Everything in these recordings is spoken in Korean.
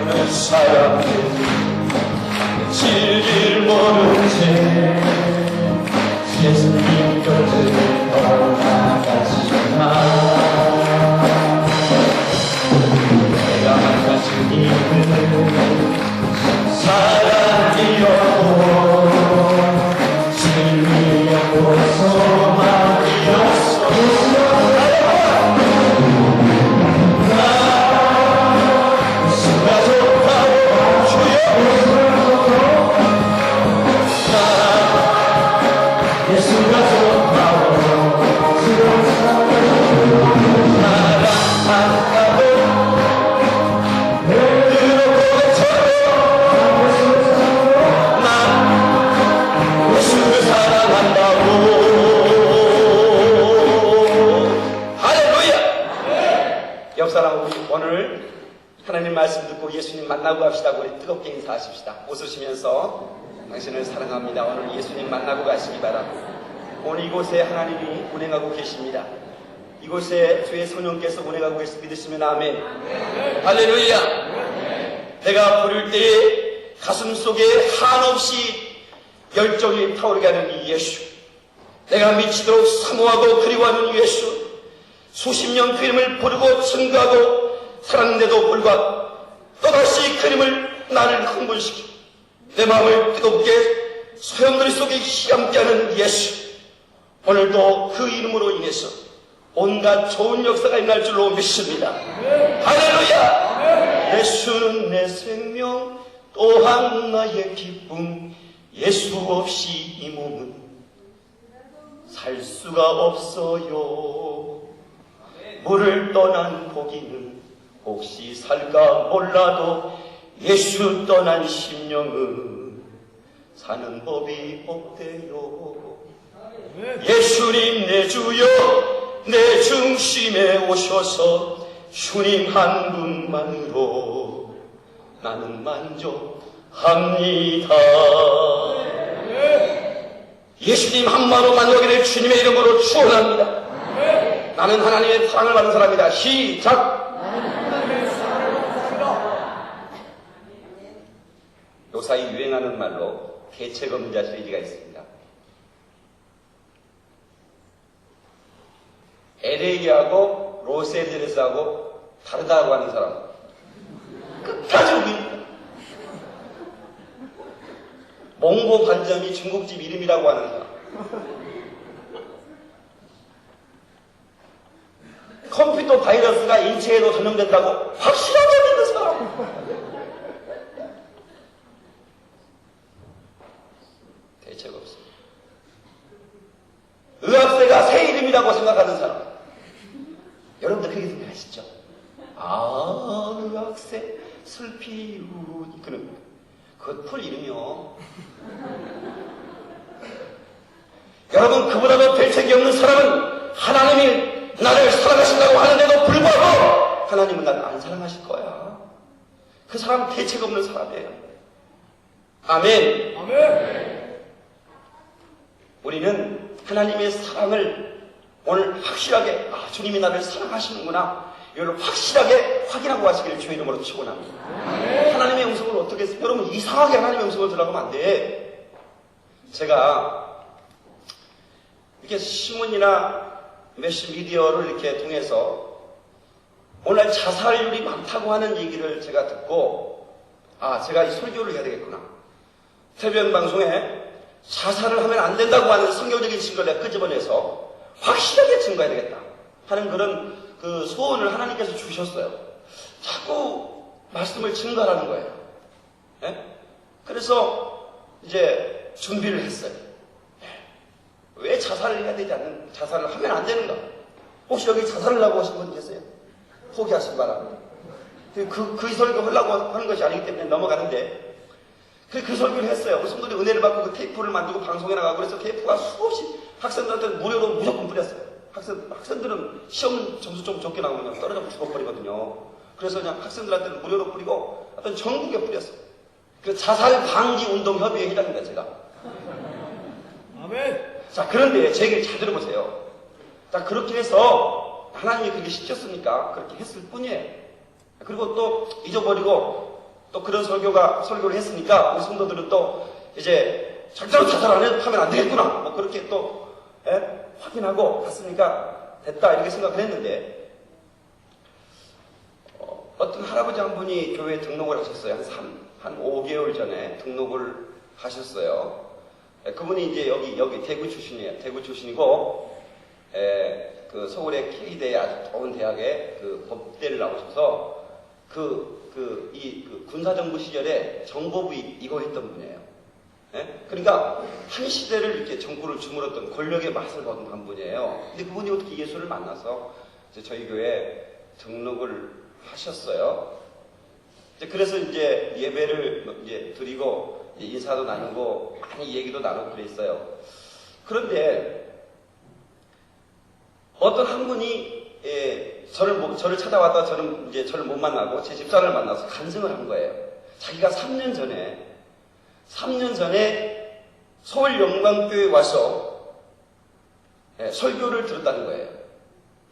없는 사람들 진리를 모른 채 예수님 곁을 떠나가지마. 내가 만난 주님은 사랑이었고 진리였고 소망이었어. 오늘 하나님 말씀 듣고 예수님 만나고 갑시다. 우리 뜨겁게 인사하십시다. 웃으시면서 당신을 사랑합니다. 오늘 예수님 만나고 가시기 바랍니다. 오늘 이곳에 하나님이 운행하고 계십니다. 이곳에 주의 성령께서 운행하고 계시 믿으시면 아멘. 할렐루야. 내가 부를 때에 가슴 속에 한없이 열정이 타오르게 하는 이 예수, 내가 미치도록 사모하고 그리워하는 예수, 수십 년 그 이름을 부르고 증거하고 살았는데도 불구하고 또다시 그 이름을 나를 흥분시키고 내 마음을 뜨겁게 소용돌이 속에 희함케 하는 예수, 오늘도 그 이름으로 인해서 온갖 좋은 역사가 일어날 줄로 믿습니다. 할렐루야. 예수는 내 생명 또한 나의 기쁨, 예수 없이 이 몸은 살 수가 없어요. 물을 떠난 고기는 혹시 살까 몰라도 예수 떠난 심령은 사는 법이 없대요. 예수님 내 주여 내 중심에 오셔서 주님 한 분만으로 나는 만족합니다. 예수님 한마로 만족하기를 주님의 이름으로 축원합니다. 나는 하나님의 사랑을 받은 사람이다. 시작. 요사이 유행하는 말로 대책 없는 자 시리즈가 있습니다. LA하고 로스앤젤레스하고 다르다고 하는 사람 끝까지 우깁니다. 몽고 관점이 중국집 이름이라고 하는 사람, 컴퓨터 바이러스가 인체에도 전염된다고 확실하게 믿는 사람, 대책 없습니다. 의학세가 새 이름이라고 생각하는 사람, 여러분들 그렇게 생각하시죠? 아, 의학세 슬피 그건 풀 이름이요. 여러분, 그보다도 대책이 없는 사람은 하나님이 나를 사랑하신다고 하는데도 불구하고 하나님은 나를 안 사랑하실 거야. 그 사람은 대책 없는 사람이에요. 아멘. 아멘. 우리는 하나님의 사랑을 오늘 확실하게, 아, 주님이 나를 사랑하시는구나, 이걸 확실하게 확인하고 가시기를 주의 이름으로 축원합니다. 하나님의 음성을 어떻게 했어요? 여러분, 이상하게 하나님의 음성을 들으라고 하면 안 돼. 제가 이렇게 신문이나 메시 미디어를 이렇게 통해서 오늘 자살률이 많다고 하는 얘기를 제가 듣고, 아, 제가 이 설교를 해야 되겠구나. 태변 방송에 자살을 하면 안 된다고 하는 성경적인 증거를 내가 끄집어내서 확실하게 증거해야 되겠다 하는 그런 그 소원을 하나님께서 주셨어요. 자꾸 말씀을 증거하라는 거예요. 네? 그래서 이제 준비를 했어요. 왜 자살을 해야 되지 않는, 자살을 하면 안 되는가? 혹시 여기 자살을 하고 하신 분 계세요? 포기하시기 바랍니다. 그 설교 하려고 하는 것이 아니기 때문에 넘어가는데, 그 설교를 했어요. 그 성도들이 은혜를 받고 그 테이프를 만들고 방송에 나가고 그래서 테이프가 수없이 학생들한테 무료로 무조건 뿌렸어요. 학생들은 시험 점수 좀 적게 나오면 떨어져 죽어버리거든요. 그래서 그냥 학생들한테는 무료로 뿌리고 어떤 전국에 뿌렸어요. 그래서 자살 방지 운동 협의회 회장입니다, 제가. 아멘. 자, 그런데 제 얘기를 잘 들어보세요. 자, 그렇게 해서 하나님이 그렇게 시켰으니까 그렇게 했을 뿐이에요. 그리고 또 잊어버리고 또 그런 설교를 했으니까 우리 성도들은 또 이제 절대로 자살 하면 안 되겠구나. 뭐 그렇게 또 확인하고 갔으니까 됐다 이렇게 생각을 했는데 어떤 할아버지 한 분이 교회에 등록을 하셨어요. 한 5개월 전에 등록을 하셨어요. 그분이 이제 여기 대구 출신이에요. 대구 출신이고 그 서울의 K대에 아주 좋은 대학에 그 법대를 나오셔서 이 군사정부 시절에 정보부 이거 했던 분이에요. 그러니까 한 시대를 이렇게 정부를 주물렀던 권력의 맛을 보던 한 분이에요. 근데 그분이 어떻게 예수를 만나서 이제 저희 교회에 등록을 하셨어요. 그래서 이제 예배를 이제 드리고 인사도 나누고 많이 얘기도 나누고 그랬어요. 그런데 어떤 한 분이 저를 찾아왔다 저는 이제 저를 못 만나고 제 집사를 만나서 간증을 한 거예요. 자기가 3년 전에 서울 영광교회에 와서 설교를 들었다는 거예요.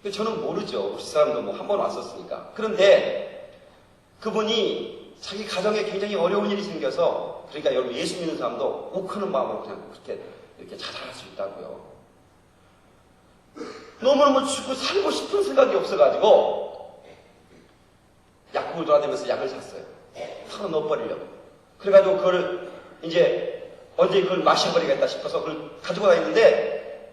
근데 저는 모르죠. 우리 사람도 뭐 한 번 왔었으니까. 그런데 그분이 자기 가정에 굉장히 어려운 일이 생겨서 그러니까 여러분 예수 믿는 사람도 욱하는 마음으로 그냥 그렇게 이렇게 자살할 수 있다고요. 너무너무 죽고 살고 싶은 생각이 없어가지고 약국을 돌아다니면서 약을 샀어요. 털어 넣어버리려고. 그래가지고 그걸 이제 언제 그걸 마셔버리겠다 싶어서 그걸 가지고 다니는데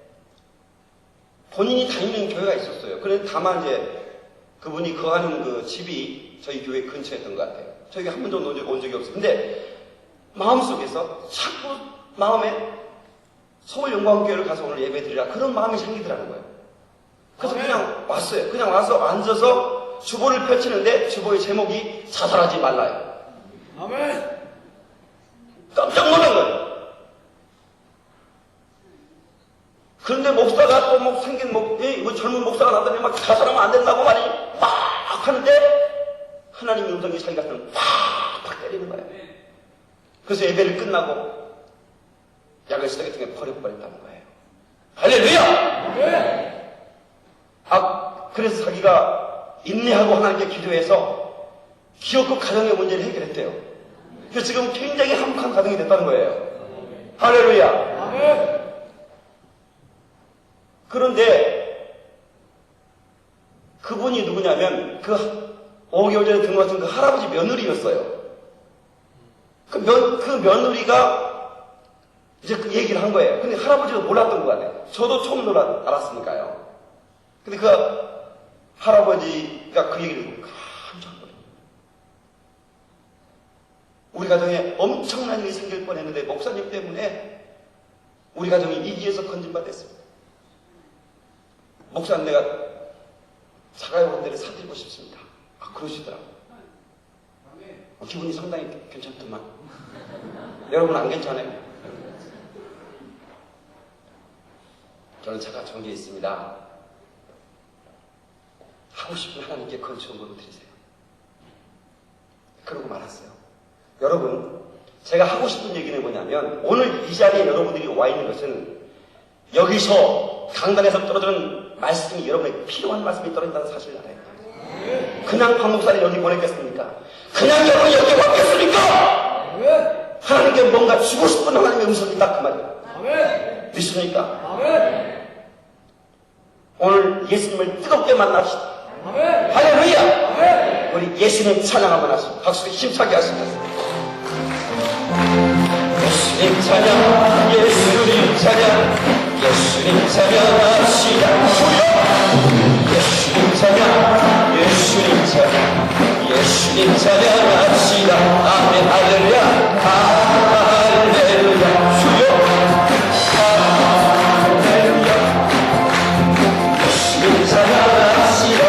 본인이 다니는 교회가 있었어요. 그런데 다만 이제 그분이 거하는 그 집이 저희 교회 근처였던 것 같아요. 저희가 한 번도 온 적이 없어요. 근데 마음속에서 자꾸 마음에 서울 영광교회를 가서 오늘 예배 드리라 그런 마음이 생기더라는 거예요. 그래서 그냥 왔어요. 그냥 와서 앉아서 주보를 펼치는데 주보의 제목이 자살하지 말라요. 아멘. 깜짝 놀란 거예요. 그런데 목사가 또 뭐 생긴 뭐 젊은 목사가 나더니 막 자살하면 안 된다고 말이 막 하는데 하나님의 음성이 자기 가슴을 팍팍 때리는 거예요. 그래서 예배를 끝나고 약을 쓰레기통에 버려버렸다는 거예요. 할렐루야! 네. 그래서 자기가 인내하고 하나님께 기도해서 기업급 가정의 문제를 해결했대요. 그래서 지금 굉장히 행복한 가정이 됐다는 거예요. 할렐루야! 아멘. 그런데 그분이 누구냐면 그 5개월 전에 등록하신 그 할아버지 며느리였어요. 그 며느리가 이제 그 얘기를 한 거예요. 근데 할아버지도 몰랐던 것 같아요. 저도 처음 알았으니까요. 근데 그 할아버지가 그 얘기를 듣고 깜짝 놀랐어요. 우리 가정에 엄청난 일이 생길 뻔했는데 목사님 때문에 우리 가정이 이 길에서 건진받았습니다. 목사님 내가 자가용 한 대를 사드리고 싶습니다. 그러시더라고요. 기분이 상당히 괜찮더만. 여러분 안 괜찮아요? 저는 차가 정지에 있습니다. 하고 싶은 하나님께 건축원금을 드리세요. 그러고 말았어요. 여러분, 제가 하고 싶은 얘기는 뭐냐면 오늘 이 자리에 여러분들이 와 있는 것은 여기서 강단에서 떨어지는 말씀이 여러분에게 필요한 말씀이 떨어진다는 사실을 알아요. 그냥 박 목사를 여기 보냈겠습니까? 그냥 여러분이 여기 왔겠습니까? 하나님께 뭔가 주고 싶은 하나님의 음성이 딱 그 말이에요. 믿습니까? 오늘 예수님을 뜨겁게 만납시다. 할렐루야! 우리 예수님 찬양 한번 하시고 박수로 힘차게 하시겠습니다. 예수님 찬양, 예수님 찬양, 예수님 찬양합시다. 예수님 찬양, 예수님 찬양, 예수님 찬양합시다. 아멘. 할렐루야, 할렐루야. 주여, 할렐루야. 예수님 찬양합시다.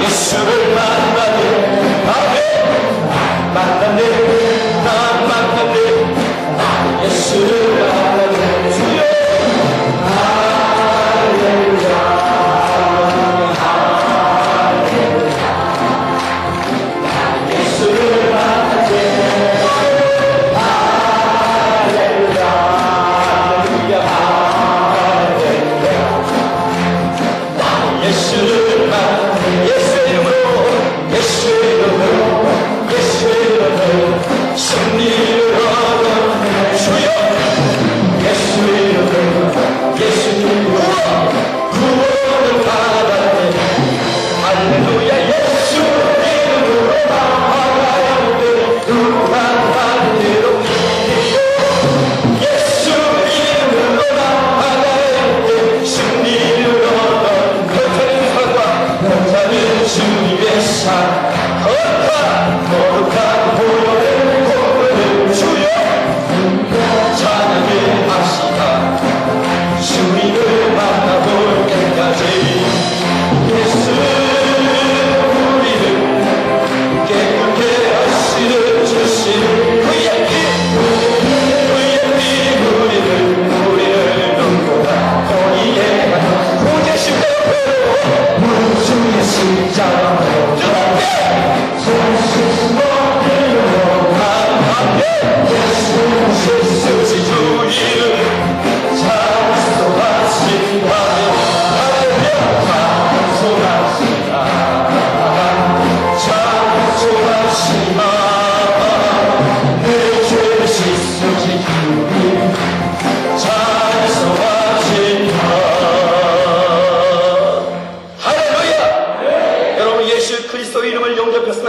예수를 만나네. 아멘. 만난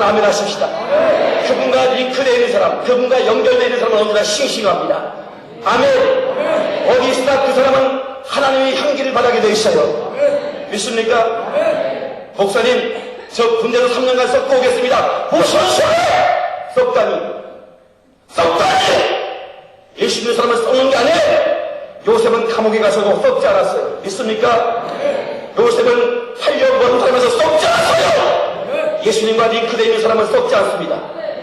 아멘 하십시다. 그분과 링크되어 있는 사람, 그분과 연결되어 있는 사람은 언제나 싱싱합니다. 아멘. 어디 있으나 그 사람은 하나님의 향기를 바라게 되어 있어요. 믿습니까? 목사님, 저 군대로 3년간 썩고 오겠습니다. 무슨 소리? 썩다니 예수 믿는 사람은 썩는 게 아니에요. 요셉은 감옥에 가서도 썩지 않았어요. 믿습니까? 요셉은 팔려버린 삶에서 썩지 않았어요. 예수님과 링크되어 있는 사람은 썩지 않습니다.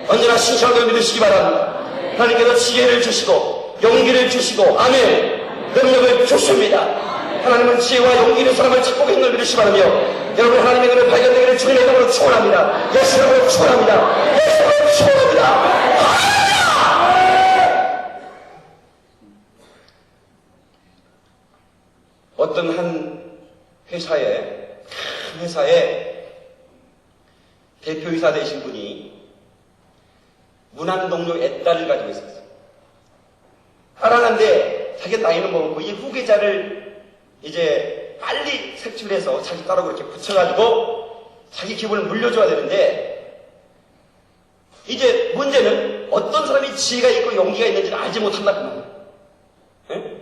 언제나 신실하게 믿으시기 바랍니다. 하나님께서 지혜를 주시고 용기를 주시고 아멘 능력을 주십니다. 하나님은 지혜와 용기 있는 사람을 찾고 계신 걸 믿으시기 바라며 여러분 하나님의 은혜를 발견되기를 주님의 이름으로 축원합니다. 예수 이름으로 축원합니다. 예수 이름으로 축원합니다. 어떤 한 큰 회사에 대표이사 되신 분이 무난동료 애딸을 가지고 있었어요. 알아는데 자기 나이는 먹었고 이 후계자를 이제 빨리 색출해서 자기 딸하고 이렇게 붙여가지고 자기 기분을 물려줘야 되는데 이제 문제는 어떤 사람이 지혜가 있고 용기가 있는지를 알지 못한다 그 말이에요. 네?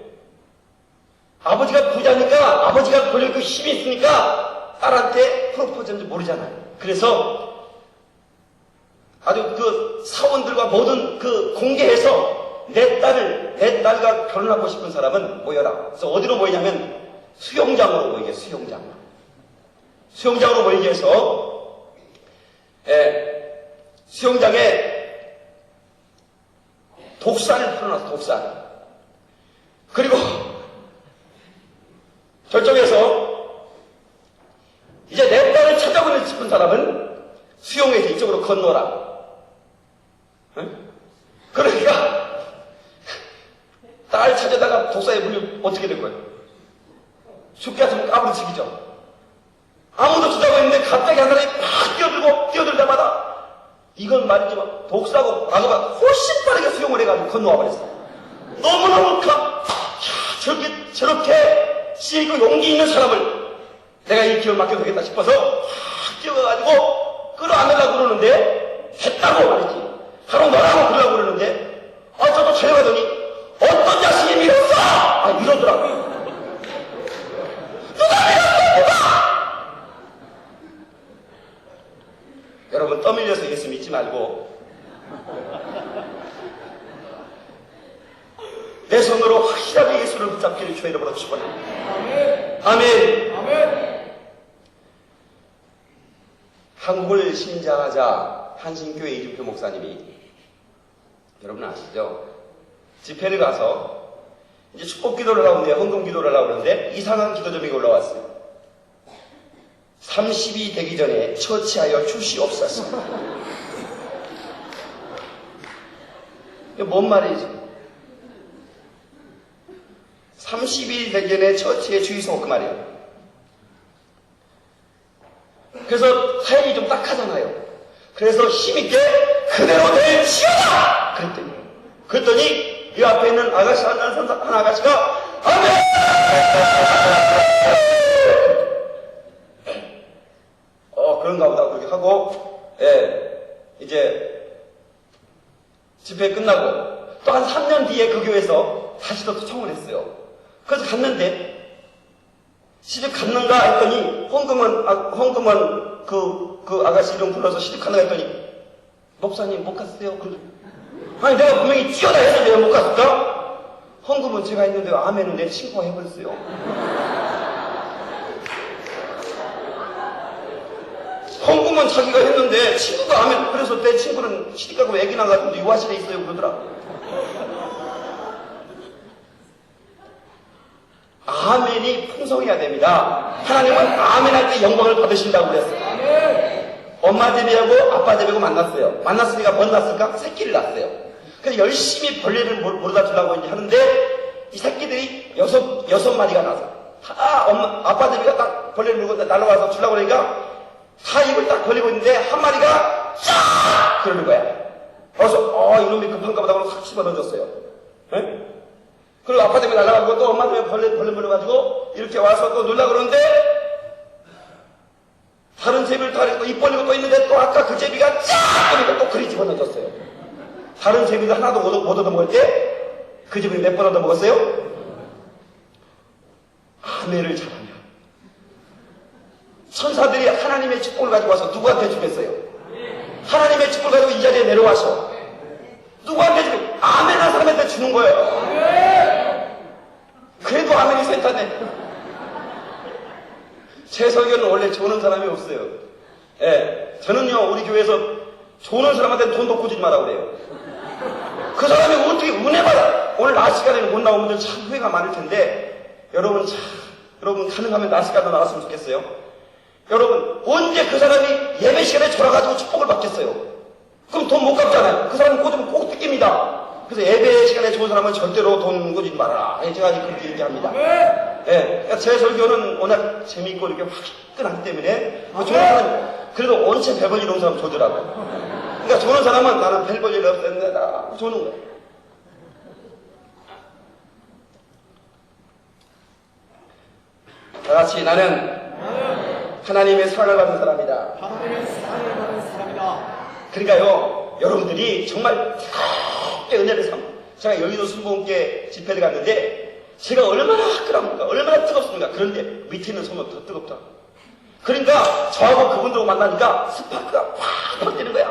아버지가 부자니까 아버지가 권력있고 힘이 있으니까 딸한테 프로포즈인지 모르잖아요. 그래서 아주 그 사원들과 모든 그 공개해서 내 딸과 결혼하고 싶은 사람은 모여라. 그래서 어디로 모이냐면 수영장으로 모이게, 수영장으로 모이게 해서, 수영장에 독살을 풀어놨어, 독살. 그리고 결정해서 이제 내 딸을 찾아보고 싶은 사람은 수영에서 이쪽으로 건너라. 그러니까 딸 찾아다가 독사에 물리면 어떻게 될 거예요? 죽게 하면 까부러지기죠. 아무도 주자고 했는데 갑자기 한 사람이 팍 뛰어들자마자 이건 말이지만 독사하고 악어가 훨씬 빠르게 수영을 해가지고 건너와 버렸어. 너무너무 저렇게 지혜있고 용기 있는 사람을 내가 이 기회를 맡겨도 되겠다 싶어서 확 뛰어가가지고 끌어안으려고 그러는데 됐다고 말이지. 바로 너라고 그러려고 그러는데 저도 달려가더니 어떤 자식이 밀었어! 이러더라고. 누가 밀었어! 여러분 떠밀려서 예수 믿지 말고 내 손으로 확실하게 예수를 붙잡기를 주의 이름으로 축원합니다. 아멘. 아멘. 한국을 신장하자 한신교회 이준표 목사님이 여러분 아시죠? 집회를 가서 이제 축복 기도를 하고 있는데 헌금 기도를 하고 있는데 이상한 기도 제목이 올라왔어요. 30이 되기 전에 처치하여 주시옵소서. 이게 뭔 말이지? 30이 되기 전에 처치해 주이소 그 말이에요. 그래서 사연이 좀 딱하잖아요. 그래서 힘있게 그대로 될지어다! 그랬더니 이 앞에 있는 아가씨 한 아가씨가 아멘! 그런가 보다 그렇게 하고 이제 집회 끝나고 또 한 3년 뒤에 그 교회에서 다시 또 청을 했어요. 그래서 갔는데 시집 갔는가 했더니 헌금은 그 아가씨 이름 불러서 시집 갔는가 했더니 목사님 못 갔어요. 아니 내가 분명히 뛰어다 해서 내가 못 갔을까? 헌금은 제가 했는데 아멘은 내 친구가 해버렸어요. 헌금은 자기가 했는데 친구가 아멘. 그래서 내 친구는 시집 가고 애기 낳아가지고 유아실에 있어요 그러더라. 아멘이 풍성해야 됩니다. 하나님은 아멘할 때 영광을 받으신다고 그랬어요. 엄마 제비하고 아빠 제비하고 만났어요. 만났으니까 뭔 낳았을까? 새끼를 낳았어요. 그래서 열심히 벌레를 몰아다 주려고 이제 하는데 이 새끼들이 여섯 마리가 나서 다 아빠들이가 딱 벌레를 물고 날아와서 주려고 그러니까 다 입을 딱 벌리고 있는데 한 마리가 쫙 그러는 거야. 그래서 이놈이 급한가 보다 하고 확 집어던졌어요. 네? 그리고 아빠 때문에 날아가고 또 엄마 때문에 벌레 물어가지고 이렇게 와서 또 놀라 그러는데 다른 제비를 또 하니까 입 벌리고 또 있는데 또 아까 그 제비가 쫙 그러니까 또 그리 집어던졌어요. 다른 제비도 하나도 못 얻어먹을 때 그 제비는 몇 번 얻어먹었어요? 아내를 잘하면 천사들이 하나님의 축복을 가지고 와서 누구한테 주겠어요? 하나님의 축복을 가지고 이 자리에 내려와서 누구한테 주겠어요? 아멘한 사람한테 주는 거예요. 그래도 아멘이 센터네. 제 설교는 원래 조는 사람이 없어요. 예, 저는요 우리 교회에서 조는 사람한테 돈 놓고 주지 마라 그래요. 그 사람이 어떻게 은혜 받아? 오늘 낮 시간에는 못 나온 분들 참 후회가 많을 텐데 여러분 가능하면 낮 시간에 나왔으면 좋겠어요. 여러분 언제 그 사람이 예배 시간에 졸아가지고 축복을 받겠어요? 그럼 돈 못 갚잖아요. 그 사람은 꽂으면 꼭 뜯깁니다. 그래서 예배 시간에 좋은 사람은 절대로 돈 꽂지 말아라. 제가 그렇게 얘기합니다. 예, 제 설교는 워낙 재미있고 이렇게 화끈하기 때문에 좋은 사람 그래도 언제 별 볼 일 없는 사람 조더라고요. 그러니까 조는 사람은 나는 별 볼 일 없었는데 나 조는 거예요. 다 같이 나는 하나님의 사랑을 받은 사람이다. 하나님의 사랑을 받은 사람이다. 그러니까요 여러분들이 정말 뜨겁게 은혜를 제가 여의도 순복음교회 집회를 갔는데 제가 얼마나 화끈합니까? 얼마나 뜨겁습니까? 그런데 밑에 있는 소문 더 뜨겁다. 그러니까 저하고 그분들하고 만나니까 스파크가 팍팍 뛰는 거야.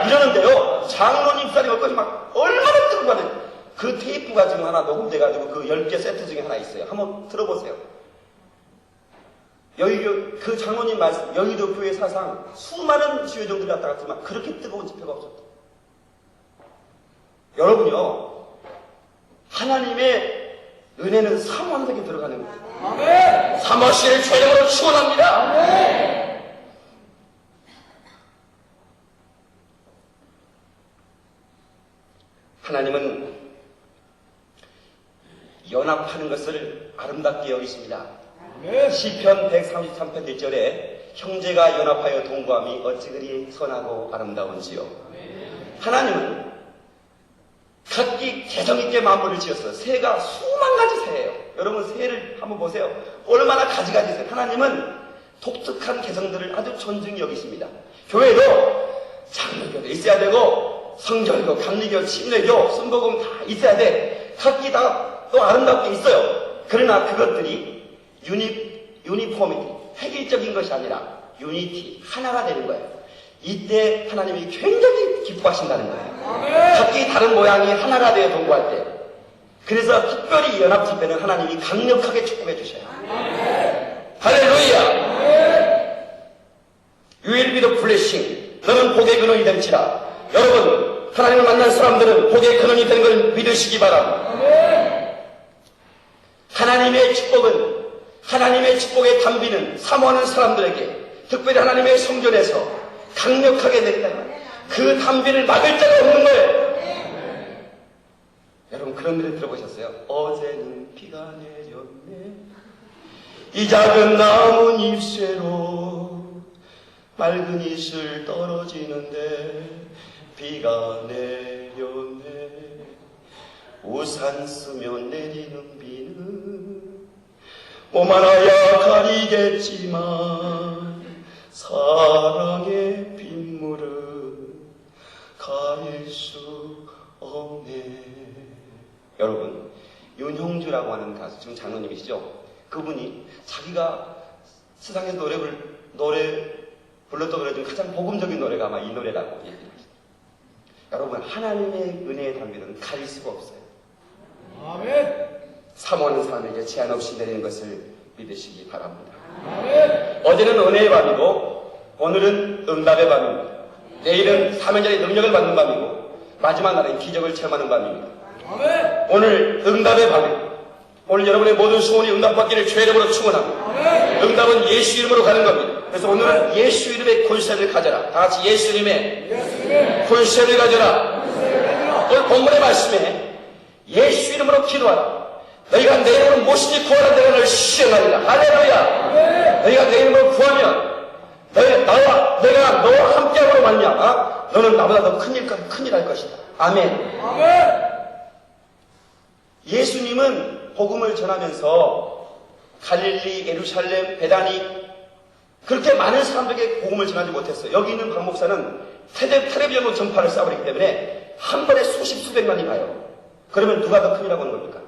이러는데요 장로님 쌀이 얼거지 막 얼마나 뜨겁거든. 그 테이프가 지금 하나 녹음돼가지고 그 10개 세트 중에 하나 있어요. 한번 들어보세요. 여의도 그 장로님 말씀 여의도 교회 사상 수많은 지회종들이 왔다 갔지만 그렇게 뜨거운 집회가 없었다. 여러분요 하나님의 은혜는 사모하는 데 들어가는 거예요. 아멘. 사모하시를 죄령으로 축원합니다. 아멘. 하나님은 연합하는 것을 아름답게 여기십니다. 시편 133편 1절에 형제가 연합하여 동거함이 어찌 그리 선하고 아름다운지요. 하나님은 각기 개성있게 만물을 지었어요. 새가 수만 가지 새예요. 여러분 새를 한번 보세요. 얼마나 가지가지 새. 하나님은 독특한 개성들을 아주 존중히 여기십니다. 교회도 장로교도 있어야 되고 성결교, 감리교, 침례교, 순복음 다 있어야 돼. 각기 다 또 아름답게 있어요. 그러나 그것들이 유니포미티, 획일적인 것이 아니라 유니티, 하나가 되는 거예요. 이때 하나님이 굉장히 기뻐하신다는 거예요. 각기 다른 모양이 하나가 되어 동거할 때. 그래서 특별히 연합 집회는 하나님이 강력하게 축복해 주셔요. 할렐루야! You will be the blessing. 너는 복의 근원이 될지라. 여러분, 하나님을 만난 사람들은 복의 근원이 되는 걸 믿으시기 바랍니다. 하나님의 축복의 담비는 사모하는 사람들에게 특별히 하나님의 성전에서 강력하게 내린다. 그 담비를 막을 자가 없는 거예요. 여러분 그런 노래 들어보셨어요? 어제는 비가 내렸네 이 작은 나뭇잎새로 맑은 이슬 떨어지는데 비가 내렸네 우산 쓰면 내리는 비는 몸 하나야 가리겠지만 사랑의 빗물은 가릴 수 없네. 여러분 윤형주라고 하는 가수 지금 장로님이시죠? 그분이 자기가 세상에서 노래 불렀던 노래 중 가장 복음적인 노래가 아마 이 노래라고 얘기합니다. 여러분 하나님의 은혜의 담비는 가릴 수가 없어요. 아멘. 사모하는 사람에게 제한 없이 내리는 것을 믿으시기 바랍니다. 아멘. 어제는 은혜의 밤이고 오늘은 응답의 밤입니다. 내일은 사명자의 능력을 받는 밤이고 마지막 날은 기적을 체험하는 밤입니다. 아멘. 오늘 응답의 밤입니다. 오늘 여러분의 모든 소원이 응답받기를 주의 이름으로 축원합니다. 아멘. 응답은 예수 이름으로 가는 겁니다. 그래서 오늘은 예수 이름의 권세를 가져라. 다 같이 예수 이름의 예수님의 권세를 가져라. 권세를 가져라. 오늘 본문의 말씀에 예수 이름으로 기도하라. 너희가 내 이름으로 무엇이든지 구하라. 내가 너를 시행하리라. 할렐루야. 너희가 내 이름으로 구하면 내가 너와 함께함으로 말미암아 너는 나보다 더 큰일 할 것이다. 아멘. 아멘. 예수님은 복음을 전하면서 갈릴리, 예루살렘, 베다니 그렇게 많은 사람들에게 복음을 전하지 못했어요. 여기 있는 박 목사는 텔레비전으로 전파를 쏴버리기 때문에 한 번에 수십 수백만이 가요. 그러면 누가 더 큰이라고 하는 겁니까?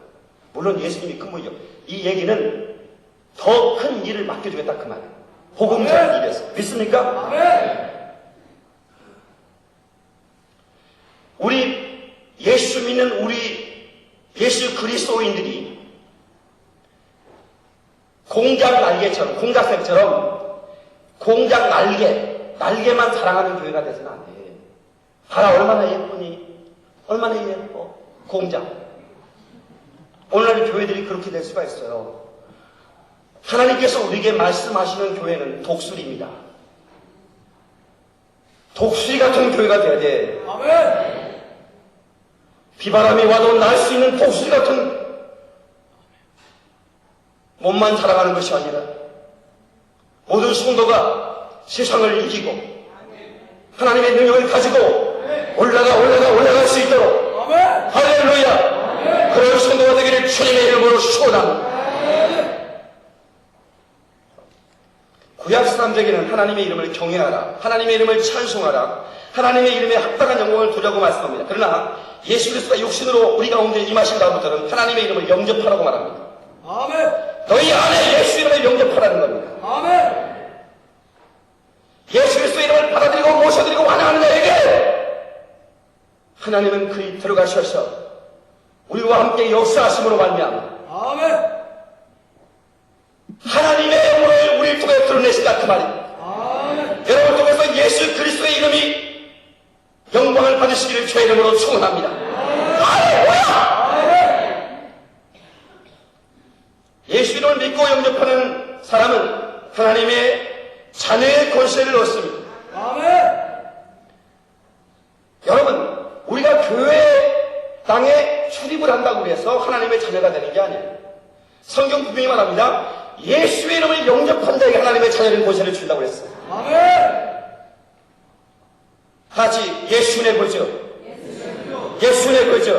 물론 예수님이 큰 분이죠. 이 얘기는 더 큰 일을 맡겨주겠다 그 말이에요. 복음 전하는 일에서. 믿습니까? 아멘. 우리 예수 믿는 우리 예수 그리스도인들이 공작 날개처럼, 공작새처럼 공작 날개만 사랑하는 교회가 돼서는 안 돼. 봐라, 얼마나 예쁘니? 얼마나 예뻐? 공작. 오늘날 교회들이 그렇게 될 수가 있어요. 하나님께서 우리에게 말씀하시는 교회는 독수리입니다. 독수리 같은 교회가 돼야 돼. 아멘. 비바람이 와도 날 수 있는 독수리 같은 몸만 사랑하는 것이 아니라 모든 성도가 세상을 이기고 하나님의 능력을 가지고 올라갈 수 있도록 아멘. 할렐루야. 그런 성도가 되기를 주님의 이름으로 축원합니다. 구약 사람들에게는 하나님의 이름을 경외하라, 하나님의 이름을 찬송하라, 하나님의 이름에 합당한 영광을 두려고 말씀합니다. 그러나 예수 그리스도가 육신으로 우리 가운데 임하신 다음부터는 하나님의 이름을 영접하라고 말합니다. 아멘. 너희 안에 예수 이름을 영접하라는 겁니다. 아멘. 예수 그리스도의 이름을 받아들이고 모셔드리고 환영하는 자에게 하나님은 그리 들어가셔서 우리와 함께 역사하심으로 말미암아 아멘. 하나님의 영광을 우리를 통해 드러내신다 그 말입니다. 아멘. 여러분 통해서 예수 그리스도의 이름이 영광을 받으시기를 주의 이름으로 축원합니다. 할렐루야. 예수 이름을 믿고 영접하는 사람은 하나님의 자녀의 권세를 얻습니다. 아멘. 여러분, 우리가 교회 땅에 출입을 한다고 해서 하나님의 자녀가 되는 게 아니에요. 성경 분명히 말합니다. 예수의 이름을 영접한 자에게 하나님의 자녀의 권세를 준다고 했어요. 아멘. 같이 예수의 거죠. 예수의 거죠.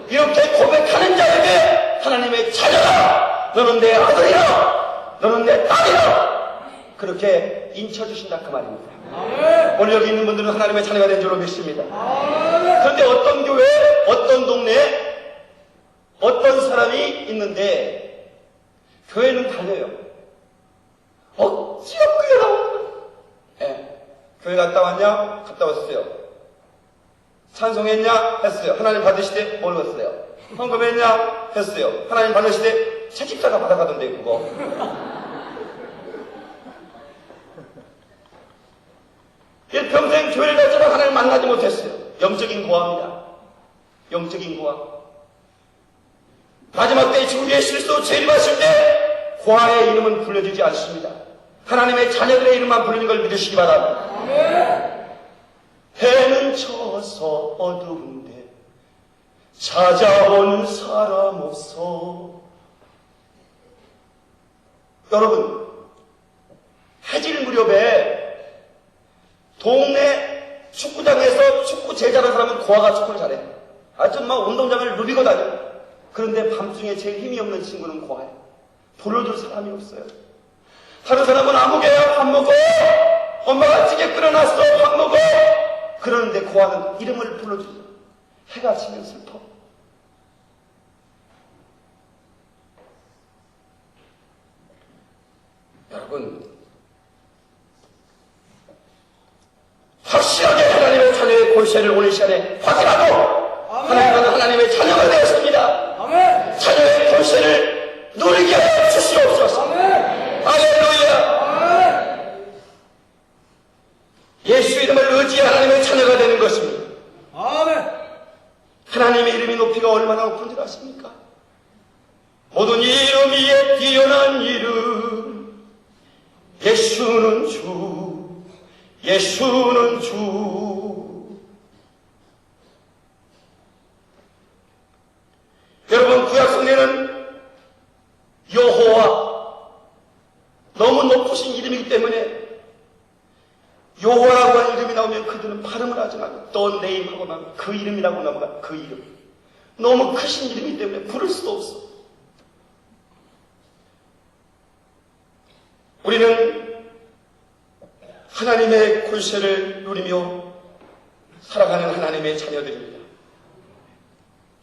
이렇게 고백하는 자에게 하나님의 자녀다. 너는 내 아들이라. 너는 내 딸이라. 그렇게 인쳐주신다 그 말입니다. 아멘. 오늘 여기 있는 분들은 하나님의 자녀가 된 줄로 믿습니다. 아멘. 그런데 어떤 교회, 어떤 동네에 어떤 사람이 있는데 교회는 달려요. 어찌 교회 나오냐? 예. 교회 갔다 왔냐? 갔다 왔어요. 찬송했냐? 했어요. 하나님 받으시되 뭘 했어요? 헌금했냐? 했어요. 하나님 받으시되 채집자가 받아가던데 그거. 일평생 교회를 갔지만 하나님 만나지 못했어요. 영적인 고아입니다. 영적인 고아. 마지막 때에 주 예수 그리스도 재림하실 때 고아의 이름은 불려지지 않습니다. 하나님의 자녀들의 이름만 부르는 걸 믿으시기 바랍니다. 아멘. 해는 져서 어두운데 찾아오는 사람 없어. 여러분, 해질 무렵에 동네 축구장에서 축구 제자라는 사람은 고아가 축구를 잘해. 하여튼 막 운동장을 누비고 다녀. 그런데 밤중에 제일 힘이 없는 친구는 고아예요. 불러줄 사람이 없어요. 다른 사람은 아무개야 밥 먹어. 엄마가 찌개 끓여놨어. 밥 먹어. 그러는데 고아는 이름을 불러주죠. 해가 지면 슬퍼. 여러분, 확실하게 하나님의 자녀의 권세를 오늘 시간에 확인하고 하나님은 하나님의 자녀가 되었습니다. 아멘. 자녀의 권세를 누리게 해 주시옵소서. 아멘. 할렐루야. 아멘. 예수 이름을 의지해 하나님의 자녀가 되는 것입니다. 아멘. 하나님의 이름이 높이가 얼마나 높은 줄 아십니까? 모든 이름 위에 뛰어난 이름 예수는 주, 예수는 주. 여러분, 구약 성경에는 여호와, 너무 높으신 이름이기 때문에 여호와라고 하는 이름이 나오면 그들은 발음을 하지 말고 또 네임 하고 나면 그 이름이라고 넘어가. 그 이름. 너무 크신 이름이기 때문에 부를 수도 없어. 우리는 하나님의 권세를 누리며 살아가는 하나님의 자녀들입니다.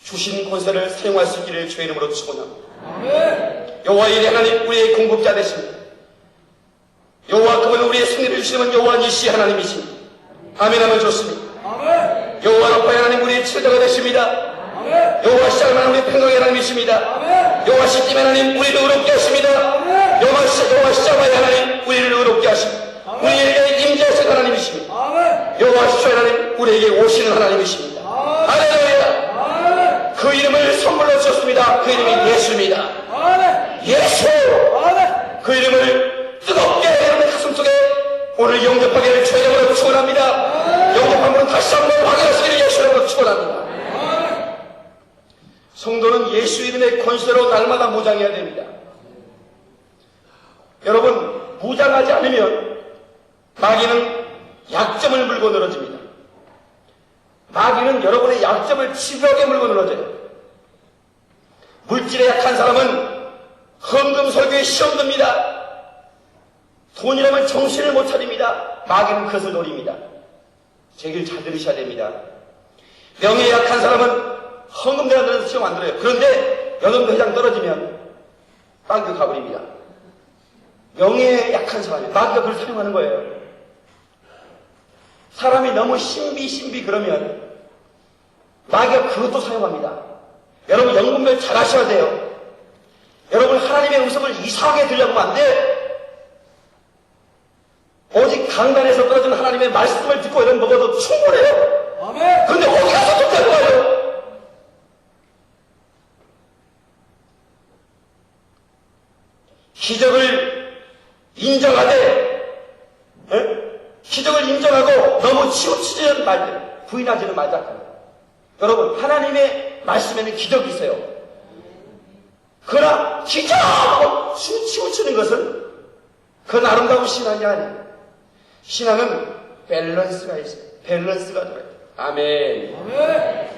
주신 권세를 사용할 수 있기를 주의 이름으로 축원합니다. 여호와 이레 하나님, 우리의 공급자 되십니다. 여호와 그분은 우리의 승리를 주시는 여호와 니시 하나님이십니다. 아멘 하면 좋습니다. 여호와 라파의 하나님, 우리의 치료자가 되십니다. 여호와 시작하는 우리 평강의 하나님이십니다. 여호와 시팀의 하나님, 우리를 의롭게 하십니다. 여호와 시작의 하나님, 우리를 의롭게 하십니다. 우리에게 임재하신 하나님이십니다. 여호와 시초의 하나님, 우리에게 오시는 하나님이십니다. 할렐루야. 그 이름을 선물로 주셨습니다. 그 이름이 예수입니다. 예수. 그 이름을 뜨겁게 여러분의 가슴속에 오늘 영접하기를 주의 이름으로 축원합니다. 영접한 분은 다시 한번 확인하시기를 예수 이름으로 축원합니다. 성도는 예수 이름의 권세로 날마다 무장해야 됩니다. 여러분, 무장하지 않으면 마귀는 약점을 물고 늘어집니다. 마귀는 여러분의 약점을 집요하게 물고 늘어져요. 물질에 약한 사람은 헌금 설교에 시험 듭니다. 돈이라면 정신을 못 차립니다. 마귀는 그것을 노립니다. 제 얘기를 잘 들으셔야 됩니다. 명예에 약한 사람은 헌금 대한 데서 시험 안 들어요. 그런데 연금도 회장 떨어지면 빵교 가버립니다. 명예에 약한 사람이 마귀가 그걸 사용하는 거예요. 사람이 너무 신비 그러면 마귀가 그것도 사용합니다. 여러분, 연금별 잘 하셔야 돼요. 여러분, 하나님의 음성을 이상하게 들려보면 안 돼. 오직 강단에서 떨어진 하나님의 말씀을 듣고 이런 먹어도 충분해요. 아멘. 그런데 어디 가서 쫓겨는 거예요? 기적을 인정하되, 기적을 인정하고 너무 치우치는 말들, 부인하지는 말자. 여러분, 하나님의 말씀에는 기적이 있어요. 그러나 기적하고 치우치는 것은 그건 아름다운 신앙이 아니에요. 신앙은 밸런스가 있어요. 밸런스가 들어요. 아멘. 아멘.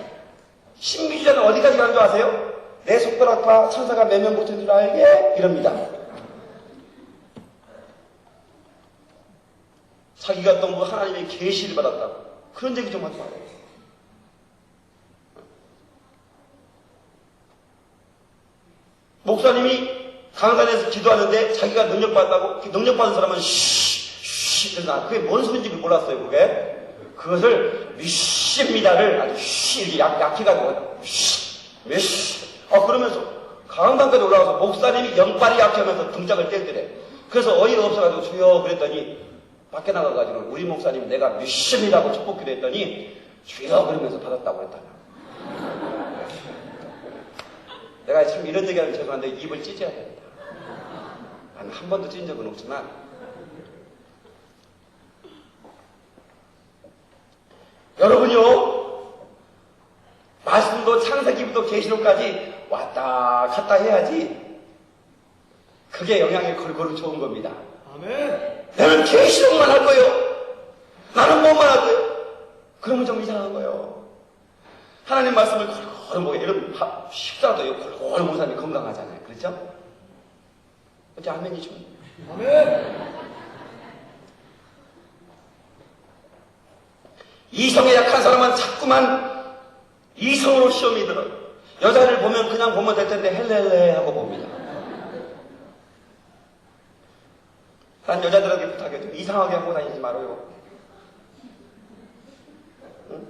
신비주의자는 어디까지 가는 줄 아세요? 내 손가락과 천사가 몇 명 붙은 줄 알게? 이럽니다. 자기가 또 뭐 하나님의 계시를 받았다고. 그런 얘기 좀 하지 말아요. 목사님이 강단에서 기도하는데 자기가 능력받았다고, 능력받은 사람은 그러나 그게 뭔 소리인지 몰랐어요. 그것을 미십니다를 아주 이렇게 약해가지고 그러면서 강단까지 올라가서 목사님이 영빨이 약하면서 등짝을 떼더래. 그래서 어이가 없어가지고 주여 그랬더니 밖에 나가가지고 우리 목사님 내가 미십니다고 축복기도 했더니 주여 그러면서 받았다고 했다. 내가 참 이런 얘기하면 죄송한데 입을 찢어야 됩니다. 난 한 번도 찢은 적은 없지만 여러분요, 말씀도 창세기부터 계시록까지 왔다 갔다 해야지 그게 영향이 골고루 좋은 겁니다. 아멘. 나는 계시록만 할 거예요. 나는 뭐만 할 거예요. 그러면 좀 이상한 거예요. 하나님 말씀을 골고루 보게. 여러분 식사도요 골고루 먹는 사람이 건강하잖아요. 그렇죠? 어째 아멘이죠? 아멘. 이성에 약한 사람은 자꾸만 이성으로 시험이 들어요. 여자를 보면 그냥 보면 될 텐데 헬렐레 하고 봅니다. 난 여자들에게 부탁해요. 이상하게 하고 다니지 말아요. 응?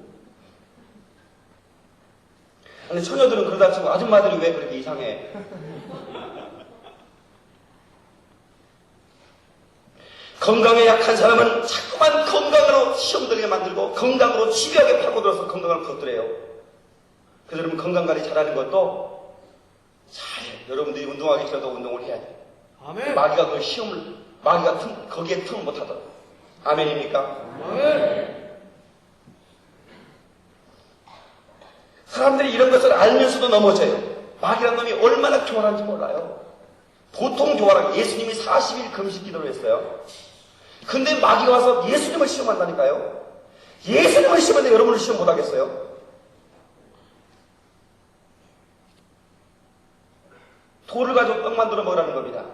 근데 처녀들은 그러다 치고 아줌마들이 왜 그렇게 이상해? 건강에 약한 사람은 자꾸만 건강으로 시험 들게 만들고 건강으로 집요하게 파고들어서 건강을 거두래요. 그래서 여러분 건강관리 잘하는 것도 잘해요. 여러분들이 운동하기 싫어도 운동을 해야 돼요. 아멘. 마귀가 그 시험을 마귀가 거기에 틈 못하더라. 아멘입니까? 아멘. 사람들이 이런 것을 알면서도 넘어져요. 마귀란 놈이 얼마나 교활한지 몰라요. 보통 교활한 예수님이 40일 금식 기도를 했어요. 근데 마귀가 와서 예수님을 시험한다니까요. 예수님을 시험하는데 여러분을 시험 못하겠어요? 돌을 가지고 떡 만들어 먹으라는 겁니다.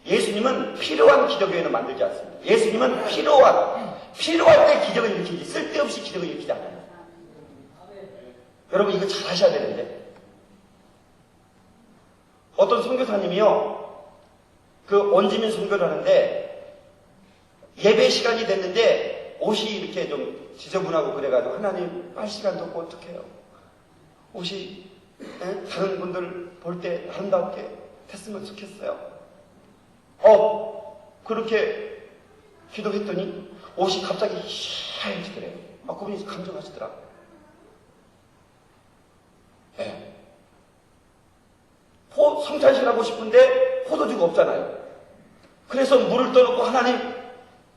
예수님은 필요한 기적교회는 만들지 않습니다. 예수님은 필요할 때 기적을 일으키지 쓸데없이 기적을 일으키지 않아요. 여러분 이거 잘 하셔야 되는데 어떤 선교사님이요 그 원지민 선교를 하는데 예배 시간이 됐는데 옷이 이렇게 좀 지저분하고 그래가지고 하나님 빨 시간도 없고 어떡해요. 옷이 다른 분들 볼 때 아름답게 됐으면 좋겠어요. 그렇게 기도했더니 옷이 갑자기 하얘지더래요. 그분이 감정하시더라. 네. 성찬식 하고 싶은데 포도주가 없잖아요. 그래서 물을 떠놓고 하나님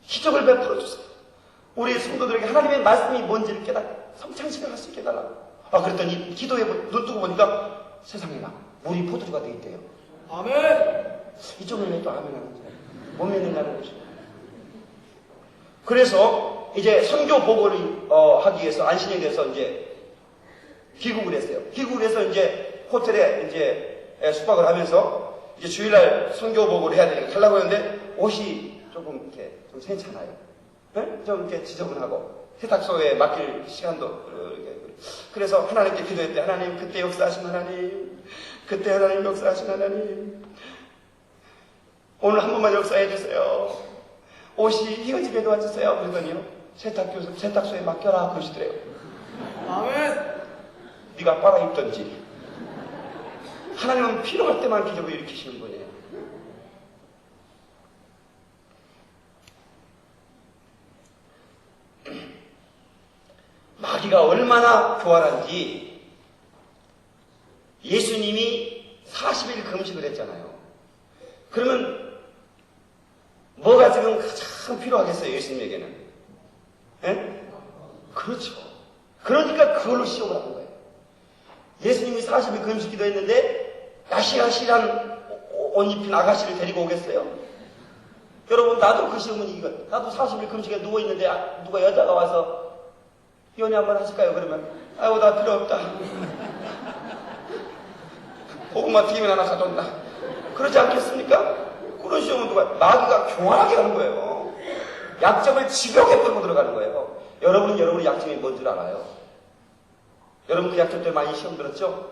기적을 베풀어 주세요. 우리 성도들에게 하나님의 말씀이 뭔지를 성찬식을 할 수 있게 해달라고. 그랬더니 기도해 눈 뜨고 보니까 세상에 물이 포도주가 되어 있대요. 아멘. 이쪽은 왜 또 아멘 하는 거예요? 못 믿는다는 거죠. 그래서 이제 선교 보고를 하기 위해서 안신에 대해서 이제 귀국을 했어요. 귀국을 해서 이제 호텔에 이제 숙박을 하면서 이제 주일날 선교 보고를 해야 되니까 가려고 했는데 옷이 조금 이렇게 좀 괜찮아요. 네? 좀 이렇게 지저분하고 세탁소에 맡길 시간도 이렇게. 그래서 하나님께 기도했대. 하나님 그때 역사하신 하나님, 그때 하나님 역사하신 하나님, 오늘 한 번만 역사해 주세요. 옷이 휘어지게 도와주세요. 그러더니요 세탁소에 맡겨라 그러시더래요. 아멘. 네가 빨아입던지. 하나님은 필요할 때만 기적을 일으키시는 분이에요. 마귀가 얼마나 교활한지 예수님이 40일 금식을 했잖아요. 그러면 뭐가 지금 가장 필요하겠어요, 예수님에게는? 예? 그렇죠. 그러니까 그걸로 시험을 하는 거예요. 예수님이 40일 금식 기도했는데 야시야시한 옷 입힌 아가씨를 데리고 오겠어요? 여러분 나도 그 시험은 이건 나도 40일 금식에 누워있는데 누가 여자가 와서 연애 한번 하실까요? 그러면 아이고 나 필요 없다. 고구마 튀김 하나 가져온다. 그러지 않겠습니까? 그런 시험은 누가 마귀가 교활하게 하는 거예요. 약점을 집요하게 풀고 들어가는 거예요. 여러분은 여러분의 약점이 뭔 줄 알아요? 여러분 그 약점 때문에 많이 시험 들었죠?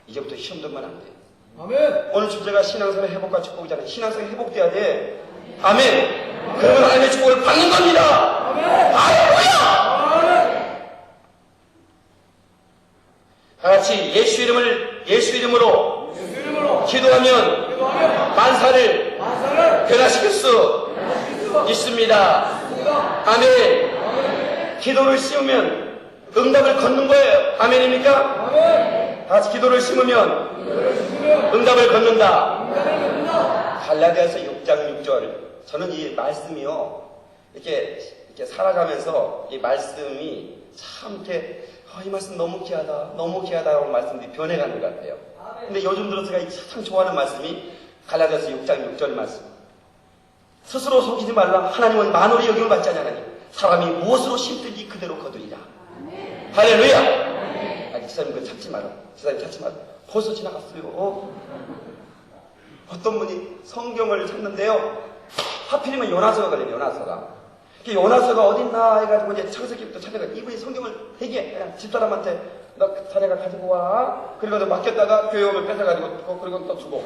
이제부터 시험 들면 안 돼요. 아멘. 오늘 주제가 신앙생활 회복과 축복이잖아요. 신앙생활 회복돼야 돼. 아멘. 그러면 하나님의 축복을 받는 겁니다. 아멘. 할렐루야. 다 같이 예수 이름으로 기도하면 만사를 변화시킬 수 있습니다. 아멘. 기도를 씌우면 응답을 걷는 거예요. 아멘입니까? 다 같이 기도를 심으면 응답을 걷는다. 갈라디아서 6장 6절. 저는 이 말씀이요 이렇게 살아가면서 이 말씀이 참 이렇게 이 말씀 너무 귀하다라고 말씀들이 변해가는 것 같아요. 근데 요즘 들어 제가 참 좋아하는 말씀이 갈라디아서 6장 6절 말씀. 스스로 속이지 말라. 하나님은 만월의 여김을 받지 않냐니 사람이 무엇으로 심든지 그대로 거두리라. 할렐루야. 지사님 그거 찾지 마라. 지사님 찾지 마라. 벌써 지나갔어요. 어떤 분이 성경을 찾는데요. 하필이면 요나서가 걸려요. 요나서가 어딨나 해가지고 이제 창세기부터 찾아가. 이분이 성경을 되게 그냥 집사람한테 너 자네가 가지고 와. 그리고 맡겼다가 교회 오면 뺏어가지고 그리고 또 주고.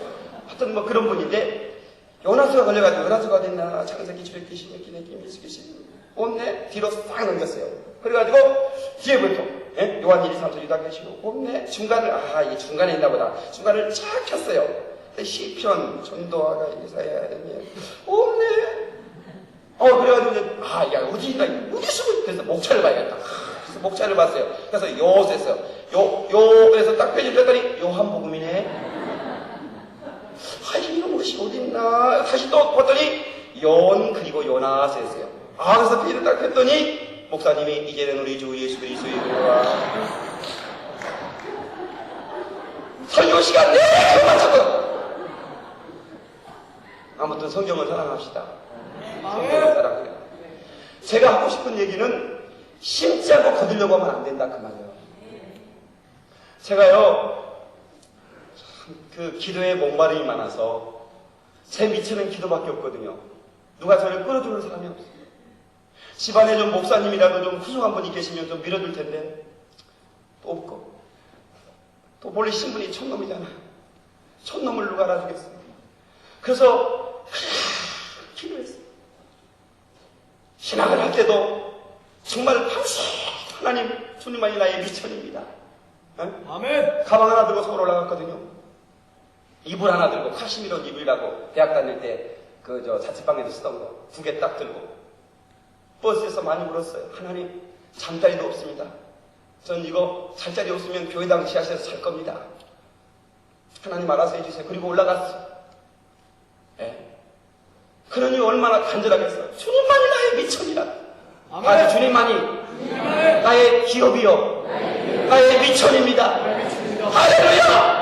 하여튼 뭐 그런 분인데 요나서가 걸려가지고 요나서가 어딨나 창세기 출애굽기 신명기 민수기 없네. 뒤로 싹 넘겼어요. 그래가지고 뒤에부터 요한 1, 2, 3, 4, 유다 계시고 없네. 이 중간에 있나 보다. 중간을 쫙 켰어요. 시편, 전도하가 이사야 없네. 그래가지고 이제 야 어디 숨은 그래서 목차를 봐야겠다. 그래서 목차를 봤어요. 그래서 요새서 그래서 딱 펴집혔더니 요한복음이네. 이런 것이 어딨나. 다시 또 봤더니 연 그리고 요나서 했어요. 아, 그래서 페이를 딱 했더니 목사님이 이제는 우리 주 예수 그리스도의 이름으로 설교 시간 내내 그만 찾고. 아무튼 성경을 사랑합시다. 성경을 사랑해요. 제가 하고 싶은 얘기는 심지 않고 거두려고 하면 안 된다 그 말이에요. 제가요 그 기도에 목마름이 많아서 제 미치는 기도밖에 없거든요. 누가 저를 끌어주는 사람이 없어요. 집안에 좀 목사님이라도 좀 훌륭한 분이 계시면 좀 밀어줄 텐데 또 없고, 또 본래 신분이 촌놈이잖아. 촌놈을 누가 알아주겠어요. 그래서 기도했어요. 신앙을 할 때도 정말 밤새 하나님 주님만이 나의 미천입니다. 아멘. 가방 하나 들고 서울 올라갔거든요. 이불 하나 들고 카시미로 이불이라고 대학 다닐 때 그 자취방에도 쓰던 거 2개 딱 들고 버스에서 많이 울었어요. 하나님 잠자리도 없습니다. 전 이거 잠자리 없으면 교회당 지하실에서 살 겁니다. 하나님 알아서 해주세요. 그리고 올라갔어요. 네. 그러니 얼마나 간절하겠어요. 주님만이 나의 미천이라. 아주 주님만이 나의 기업이요 나의 미천입니다. 할렐루야.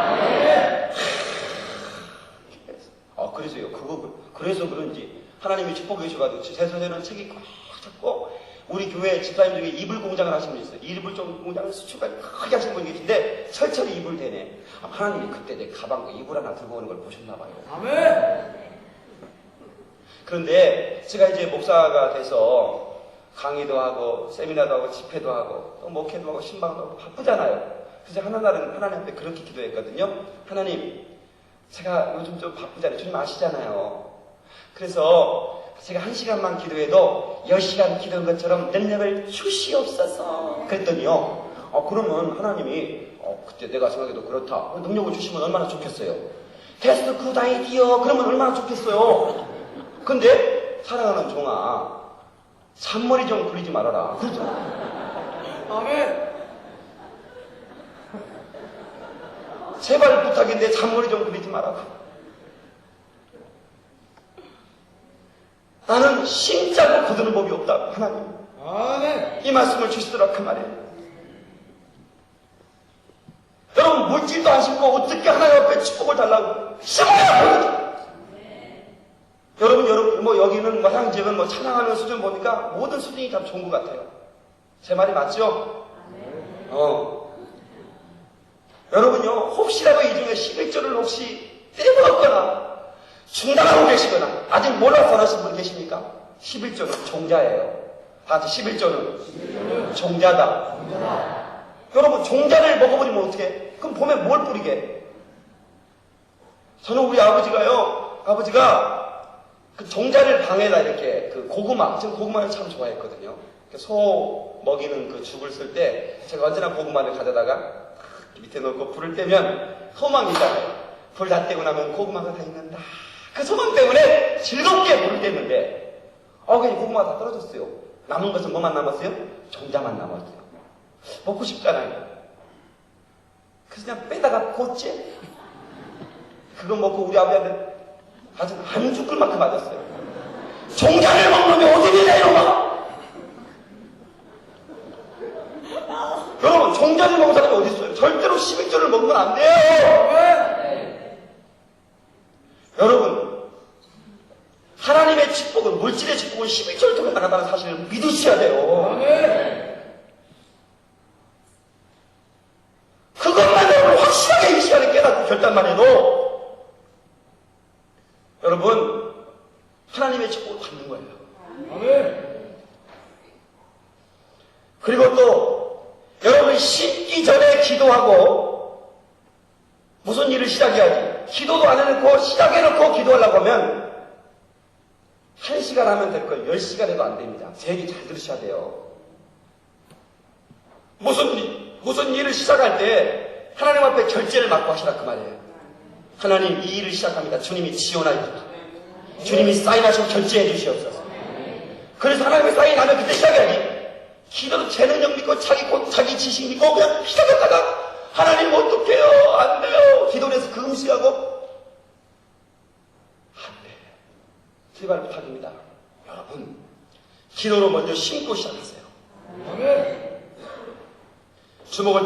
그래서 그런지 하나님이 축복해 주셔가지고 제 손에는 책이 꽉 잡고, 우리 교회 집사님 중에 이불 공장을 하시는 분이 있어요. 이불 공장을 수출까지 크게 하시는 분이 계신데 철철이 이불 되네. 하나님이 그때 내 가방 이불 하나 들고 오는 걸 보셨나봐요. 아멘. 그런데 제가 이제 목사가 돼서 강의도 하고 세미나도 하고 집회도 하고 또 목회도 하고 신방도 하고 바쁘잖아요. 그래서 하나날은 하나님 앞에 그렇게 기도했거든요. 하나님, 제가 요즘 좀 바쁘잖아요. 주님 아시잖아요. 그래서 제가 1시간만 기도해도 10시간 기도한 것처럼 능력을 주시옵소서. 그랬더니요. 그러면 하나님이 그때 내가 생각해도 그렇다. 능력을 주시면 얼마나 좋겠어요. 테스트 굿 아이디어. 그러면 얼마나 좋겠어요. 근데 사랑하는 종아, 잔머리 좀 굴리지 말아라. 그렇죠? 아멘. 제발 부탁인데 잔머리 좀 굴리지 말아라. 나는 심자고 거두는 법이 없다고 하나님. 아멘. 이 말씀을 주시더라 그 말이에요. 여러분 물질도 안 심고 어떻게 하나님 앞에 축복을 달라고 심어야 여러분 뭐 여기는 뭐 향집은 뭐 찬양하는 수준 보니까 모든 수준이 참 좋은 것 같아요. 제 말이 맞죠? 여러분요 혹시라도 이 중에 11조를 혹시 떼먹었거나 중단하고 계시거나 아직 몰라서 하신 분 계십니까? 11조는 종자예요. 다시 11조는 종자다. 여러분 종자를 먹어버리면 어떻게? 그럼 봄에 뭘 뿌리게? 저는 우리 아버지가 그 종자를 방에다 이렇게 그 고구마, 저는 고구마를 참 좋아했거든요. 소 먹이는 그 죽을 쓸 때 제가 언제나 고구마를 가져다가 밑에 놓고 불을 떼면 소망이 있잖아요. 불 다 떼고 나면 고구마가 다 있는다. 그 소망 때문에 즐겁게 불을 뗐는데 그냥 고구마가 다 떨어졌어요. 남은 것은 뭐만 남았어요? 종자만 남았어요. 먹고 싶잖아요. 그래서 그냥 빼다가 꽂지. 그거 먹고 우리 아버지한테 아주 안 죽을 만큼 맞았어요. 종자를 먹으면 어디 있냐 이놈아. 여러분 종자를 먹은 사람이 어디 있어요? 절대로 11조를 먹으면 안 돼요. 여러분 하나님의 축복은, 물질의 축복은 11조를 통해 나간다는 사실을 믿으셔야 돼요. 그것만 여러분 확실하게 이 시간에 깨닫고 결단만 해도 여러분 하나님의 축복을 받는 거예요. 그리고 또 여러분이 심기 전에 기도하고 무슨 일을 시작해야지. 기도도 안 해놓고 시작해놓고 기도하려고 하면 1시간 하면 될 걸 10시간 해도 안 됩니다. 제 얘기 잘 들으셔야 돼요. 무슨 일을 시작할 때 하나님 앞에 결제를 맡고 하시라 그 말이에요. 하나님 이 일을 시작합니다. 주님이 지원하십니다. 주님이 사인하시고 결제해 주시옵소서. 그래서 하나님의 사인하면 그때 시작해야지. 기도도 제 능력 믿고 자기 지식 믿고 그냥 시작했다가 하나님 어떡해요? 안 돼요. 기도를 해서 금시하고 안 돼. 제발 부탁입니다. 여러분, 기도로 먼저 심고 시작하세요. 아멘. 주먹을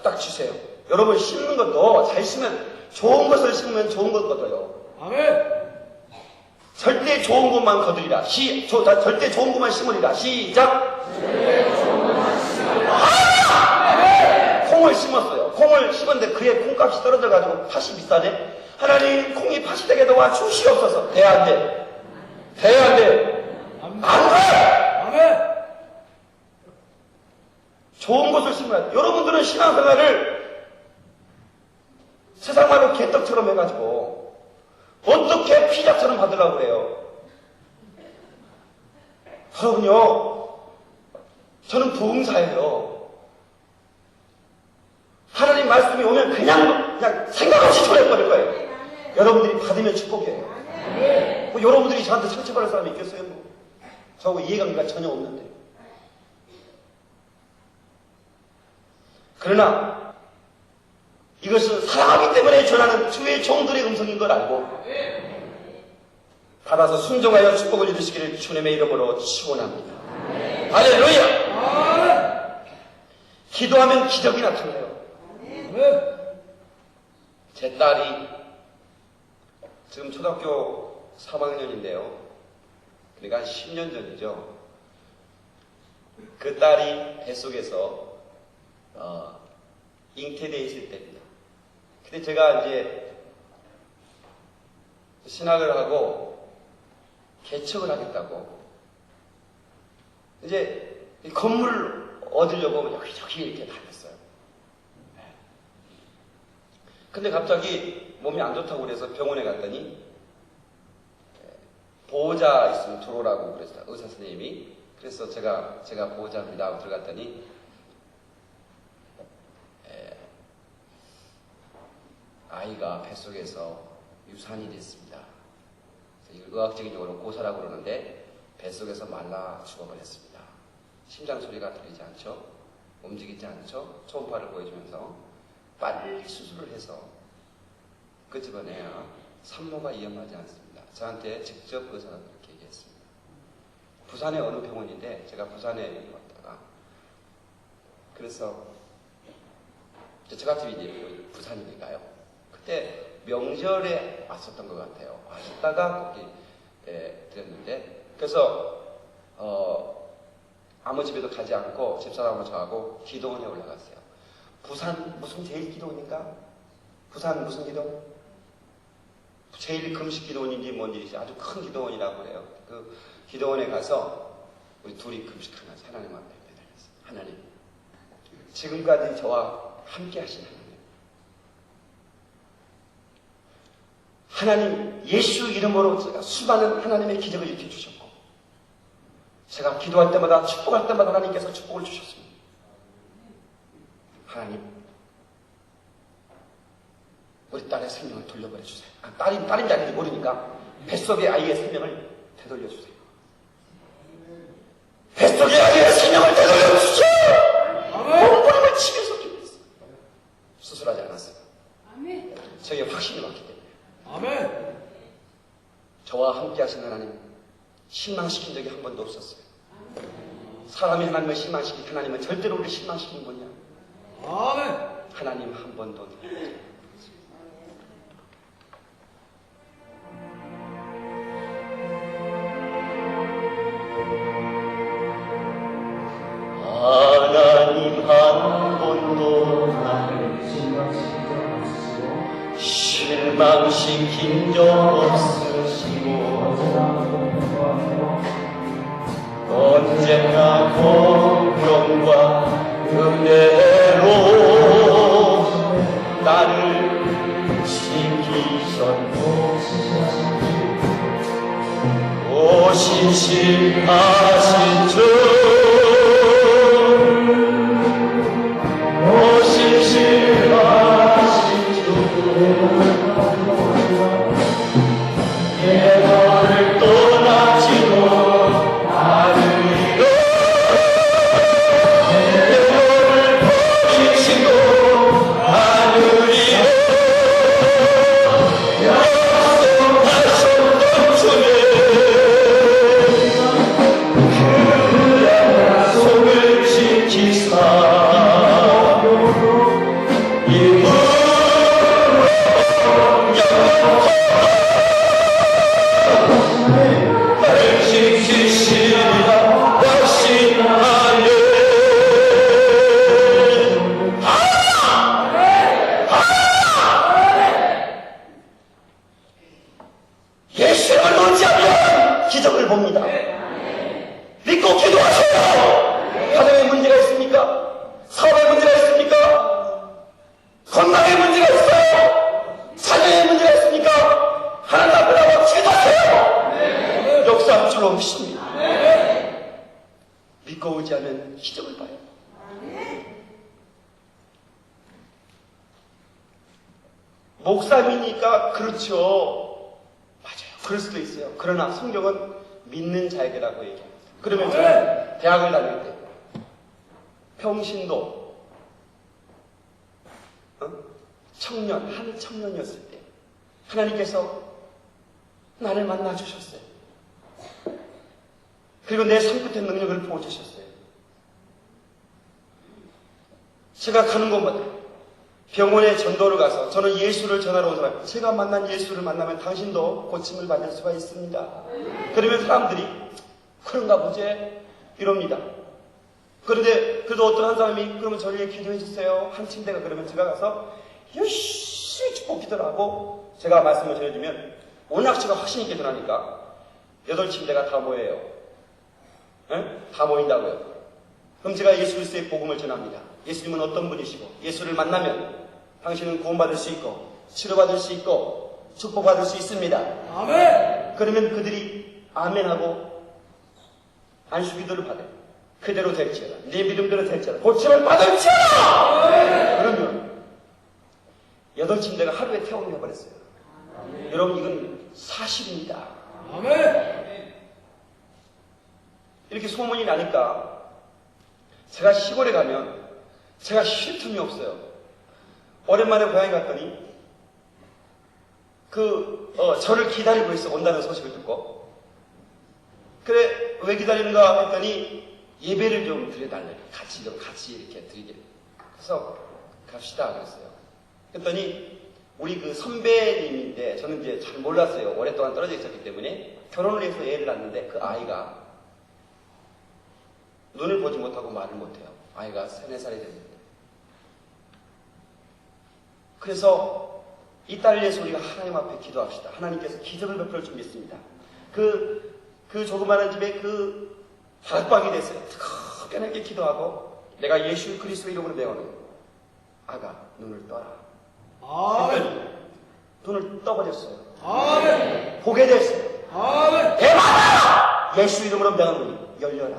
딱 쥐세요. 여러분, 심는 것도 잘 심으면, 좋은 것을 심으면 좋은 것 거둬요. 아멘. 절대 좋은 것만 거두리라. 절대 좋은 것만 심으리라. 시작! 콩을 심었어요. 콩을 심었는데 그의 콩값이 떨어져가지고 팥이 비싸네? 하나님, 콩이 팥이 되게 도와주시옵소서. 돼, 안 돼? 돼, 안 돼? 안 돼! 아멘. 좋은 것을 심어야 돼. 여러분들은 신앙생활을 세상 말로 개떡처럼 해가지고 어떻게 피자처럼 받으려고 그래요? 여러분요, 저는 부흥사예요. 하나님 말씀이 오면 그냥 생각 없이 전해버릴 거예요. 여러분들이 받으면 축복이에요. 뭐 여러분들이 저한테 상처받을 사람이 있겠어요? 뭐. 저하고 이해관계가 전혀 없는데. 그러나 이것은 사랑하기 때문에 전하는 주의 종들의 음성인 걸 알고 받아서 순종하여 축복을 이루시기를 주님의 이름으로 축원합니다. 할렐루야! 기도하면 기적이 나타나요. 제 딸이 지금 초등학교 3학년인데요. 그러니까 한 10년 전이죠. 그 딸이 뱃속에서 잉태되어 있을 때입니다. 근데 제가 이제 신학을 하고 개척을 하겠다고 이제 이 건물을 얻으려고 여기저기 이렇게 다녔어요. 근데 갑자기 몸이 안 좋다고 그래서 병원에 갔더니 보호자 있으면 들어오라고 그랬어요. 의사 선생님이. 그래서 제가 보호자입니다 하고 들어갔더니 아이가 뱃속에서 유산이 됐습니다. 이걸 의학적인 용어로 고사라고 그러는데 뱃속에서 말라 죽어버렸습니다. 심장 소리가 들리지 않죠? 움직이지 않죠? 초음파를 보여주면서 빨리 수술을 해서 끄집어내야 산모가 위험하지 않습니다. 저한테 직접 의사가 그렇게 얘기했습니다. 부산의 어느 병원인데 제가 부산에 왔다가 그래서 제가 집이 이제 부산이니까요. 그때 명절에 왔었던 것 같아요. 왔다가 거기 드렸는데 그래서 아무 집에도 가지 않고 집사람하고 저하고 기도원에 올라갔어요. 부산 무슨 제일 기도원인가? 부산 무슨 기도? 제일 금식 기도원인지 뭔지 아주 큰 기도원이라고 그래요. 그 기도원에 가서 우리 둘이 금식하면서 하나님 앞에 매달렸어요. 하나님, 지금까지 저와 함께 하신 하나님, 예수 이름으로 제가 수많은 하나님의 기적을 일으켜 주셨고 제가 기도할 때마다 축복할 때마다 하나님께서 축복을 주셨습니다. 하나님, 우리 딸의 생명을 돌려버려 주세요. 딸인지 아닌지 모르니까 뱃속의 아이의 생명을 되돌려 주세요. 뱃속의 아이의 생명을 되돌려 주세요. 몸부림을 치면서 기도했어요. 수술하지 않았어요. 저에게 확신이 왔기 때문에. 아멘. 저와 함께 하신 하나님, 실망시킨 적이 한 번도 없었어요. 사람이 하나님을 실망시키고 하나님은 절대로 우리를 실망시키는 분이야. 아멘. 하나님 한 번도. 하나님 한 번도 나를 실망시킨 적 없으시고 언제나 공평과 은혜로 나를 지키셨고 오신실하신 주 오신실하신 주 내 너를 떠나지도 않으리라 내 너를 버리지도 않으리라 약속하셨던 주님 목사님이니까 그렇죠. 맞아요. 그럴 수도 있어요. 그러나 성경은 믿는 자에게라고 얘기합니다. 그러면 저는 대학을 다닐 때 평신도 한 청년이었을 때 하나님께서 나를 만나주셨어요. 그리고 내 삶끝의 능력을 부어주셨어요. 제가 가는 곳마다 병원에 전도를 가서 저는 예수를 전하러 온 사람, 제가 만난 예수를 만나면 당신도 고침을 받을 수가 있습니다. 그러면 사람들이 그런가 보지? 이럽니다. 그런데 그래도 어떤 한 사람이 그러면 저를 위해 기도해 주세요. 한 침대가 그러면 제가 가서 열심히 축복 기도를 하고 제가 말씀을 전해주면 워낙 제가 확신 있게 전하니까 8침대가 다 모여요. 다 모인다고요. 그럼 제가 예수 그리스도의 복음을 전합니다. 예수님은 어떤 분이시고 예수를 만나면 당신은 구원받을 수 있고 치료받을 수 있고 축복받을 수 있습니다. 아멘. 그러면 그들이 아멘하고 안수기도를 받아요. 그대로 될지어다. 네 믿음대로 될지어다. 고침을 받을지어다. 그러면 8침대가 하루에 퇴원해 버렸어요. 여러분 이건 사실입니다. 아멘. 이렇게 소문이 나니까 제가 시골에 가면 제가 쉴 틈이 없어요. 오랜만에 고향에 갔더니 저를 기다리고 있어. 온다는 소식을 듣고. 그래 왜 기다리는가 했더니 예배를 좀 드려달래. 같이 이렇게 드리게. 그래서 갑시다 그랬어요. 그랬더니 우리 그 선배님인데 저는 이제 잘 몰랐어요. 오랫동안 떨어져 있었기 때문에 결혼을 해서 애를 낳는데 그 아이가 눈을 보지 못하고 말을 못해요. 아이가 3, 4살이 됐는데. 그래서 이 딸을 위해서 우리가 하나님 앞에 기도합시다. 하나님께서 기적을 베풀 줄 믿습니다. 그 조그마한 집에 그 다락방이 됐어요. 뜨겁게 기도하고 내가 예수 그리스도 이름으로 배우는 아가 눈을 떠라. 아멘. 눈을 떠버렸어요. 아멘. 보게 됐어요. 아멘. 대마다 예수 이름으로 명한 문이 열려라.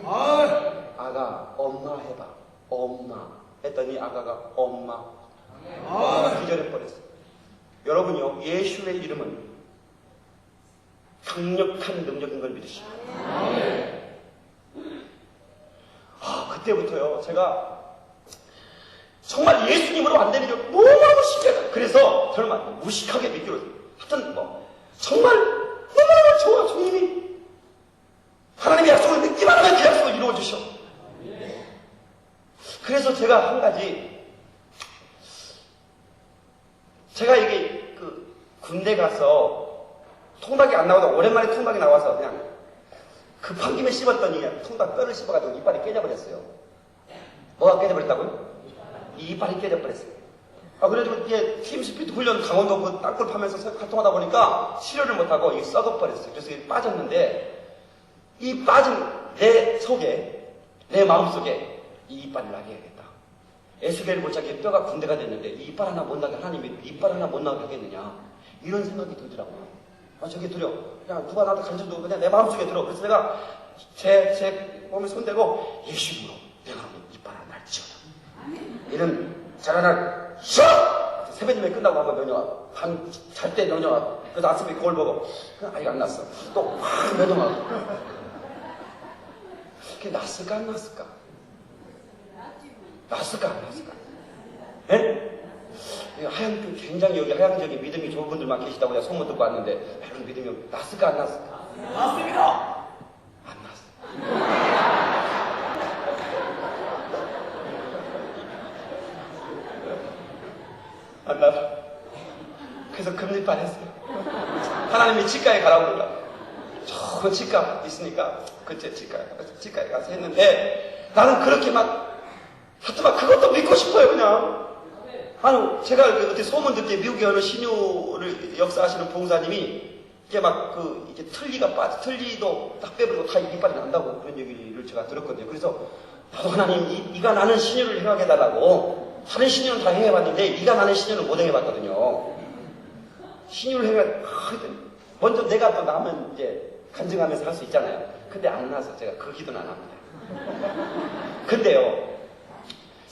아멘. 아가 엄마 해봐. 엄마 했더니 아가가 엄마. 아멘. 기절해버렸어요. 여러분요, 예수의 이름은 강력한 능력인 걸 믿으시고. 그때부터요, 제가 정말 예수님으로 안 되는 게 너무너무 신기하다. 그래서 설마 무식하게 믿기로 하여튼 정말 너무너무 좋아. 주님이 하나님의 약속을 믿기만 하면 그 약속을 이루어주셔. 그래서 제가 한 가지, 제가 이게 군대 가서 통닭이 안 나오다 오랜만에 통닭이 나와서 그냥 급한 김에 씹었더니 그냥 통닭 뼈를 씹어가지고 이빨이 깨져버렸어요. 뭐가 깨져버렸다고요? 이 이빨이 깨져버렸어요. 그래가지고 이게 팀스피드 훈련 강원도 그 땅굴 파면서 활동하다 보니까 치료를 못하고 이게 썩어버렸어요. 그래서 이게 빠졌는데 이 빠진 내 속에, 내 마음속에 이 이빨을 나게 해야겠다. 에스겔을 못 찾게 뼈가 군대가 됐는데 이 이빨 하나 못 나게 하나님이 이빨 하나 못 나게 하겠느냐 이런 생각이 들더라고요. 저게 두려. 그냥 누가 나한테 가르쳐도 그냥 내 마음속에 들어. 그래서 내가 제 몸에 손대고 예수 이름으로 내가 이빨 하나 날지어다. 이런 자라날 쉬어! 새벽님에 끝나고 한번 명령하고 밤 잘 때 명령하고 그래서 아침에 거울 보고 아직 안 났어. 또 확 명령하고 그게 났을까 안 났을까? 났을까 안 났을까? 예? 굉장히 여기 하향적인 믿음이 좋은 분들만 계시다고 내가 소문 듣고 왔는데 여러분 믿음이 났을까 안 났을까? 났습니다. 안 났어. 안 났어. 그래서 금리빨 했어요. 하나님이 치과에 가라고 그러더라고. 좋은 치과 있으니까 그때 치과에 가서 했는데 나는 그렇게 하여튼 그것도 믿고 싶어요 그냥. 아니 제가 어떻게 소문 듣기에 미국에 어느 신유를 역사하시는 보호사님이 이게 이게 틀니도 딱 빼버리고 다 이빨이 난다고 그런 얘기를 제가 들었거든요. 그래서 나도 하나님 네가 나는 신유를 행하게 해달라고. 다른 신유는 다 행해봤는데 네가 나는 신유는 못 행해봤거든요. 신유를 먼저 내가 또 나면 이제 간증하면서 할 수 있잖아요. 근데 안 나서 제가 그 기도는 안 합니다. 근데요,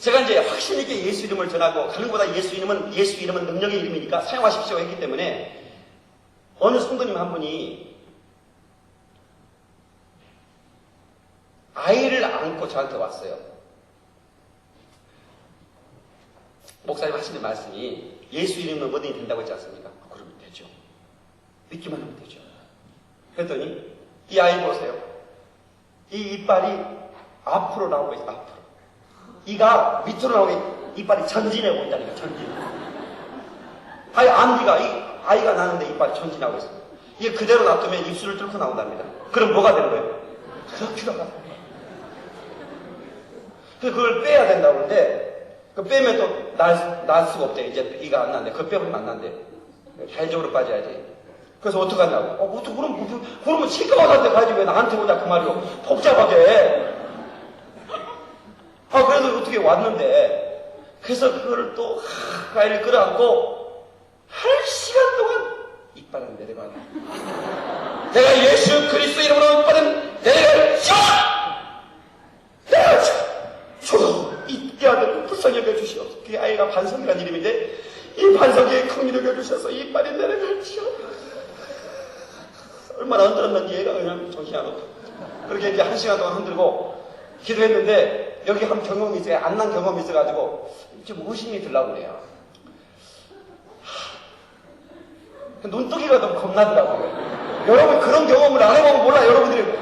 제가 이제 확신 있게 예수 이름을 전하고 가는 것보다 예수 이름은 능력의 이름이니까 사용하십시오 했기 때문에 어느 성도님 한 분이 아이를 안고 저한테 왔어요. 목사님 하시는 말씀이 예수 이름은 뭐든지 된다고 했지 않습니까? 그러면 되죠. 믿기만 하면 되죠. 그랬더니 이 아이 보세요. 이 이빨이 앞으로 나오고 있어요. 앞으로. 이가 밑으로 나오고 이빨이 전진해 보인다니까. 전진. 아이 앞니가 아이가 나는데 이빨이 전진하고 있어요. 이게 그대로 놔두면 입술을 뚫고 나온답니다. 그럼 뭐가 되는 거예요? 그렇게 나가. 그걸 빼야 된다고 그러는데 그 빼면 또 날 수가 없대. 이제 이가 안 난대. 그거 빼면 안 난대. 자연적으로 빠져야지. 그래서 어떡하냐고. 어떻게 그러면 치과 의사한테 가야지 왜 나한테 오냐 그 말이요. 복잡하게. 그래서 어떻게 왔는데 그래서 그거를 또 아이를 끌어안고 1시간 동안 이빨은 내려가라. 내가 예수 그리스도 이름으로 이빨은 내려가라. 내가 주여 이 아들 불쌍히 여겨주시옵소서. 그 아이가 반석이라는 이름인데 이 반석에 긍휼히 여겨주셔서 이빨이 내려갈지어다. 얼마나 흔들었는지 얘가 그냥 정신이 안 없어. 그렇게 이제 1시간 동안 흔들고 기도했는데 여기 한 경험이 있어요. 안 난 경험이 있어가지고 좀 의심이 들라고 그래요. 눈뜨기가 너무 겁나더라고요. 여러분 그런 경험을 안 해보면 몰라. 여러분들이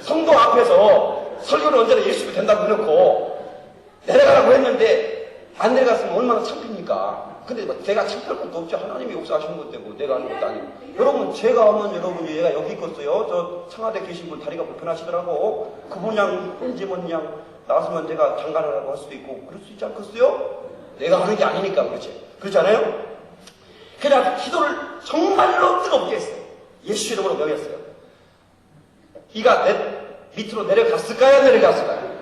성도 앞에서 설교를 언제나 예수가 된다고 해놓고 내려가라고 했는데 안 내려갔으면 얼마나 창피입니까? 근데 내가 창피할 것도 없죠. 하나님이 역사하시는 것 때문에 내가 하는 것도 아니고. 여러분 제가 하면 여러분이 얘가 여기 있겠어요. 저 청와대 계신 분 다리가 불편하시더라고. 그분 양 뺀지면 그냥 나왔으면 제가 장관하라고 할 수도 있고 그럴 수 있지 않겠어요? 내가 하는 게 아니니까 그렇지. 그렇지 않아요? 그냥 기도를 정말로 뜨겁게 했어요. 예수 이름으로 명했어요. 이가 밑으로 내려갔을까요? 내려갔을까요?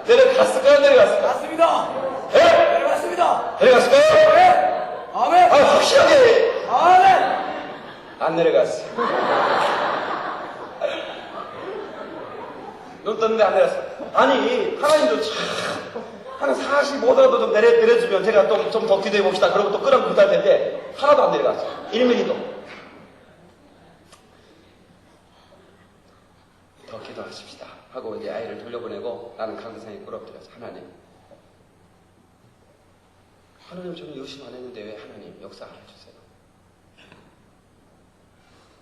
내려갔을까요? 내려갔을까요? 맞습니다. 예? 내려갔습니다. 내려갔을까요? 네. 아멘. 확실하게 아멘. 안 내려갔어요. 눈 떴는데 안 내려갔어요. 아니 하나님도 참 한 45도라도 좀 내려주면 제가 좀 더 기도해 봅시다. 그러고 또 끌어안고 기도할 텐데 하나도 안 내려갔어요. 1mm도. 더 기도하십시다 하고 이제 아이를 돌려보내고 나는 강대상에 끌어들여서 하나님 저는 의심 안 했는데 왜 하나님 역사 안 해주세요.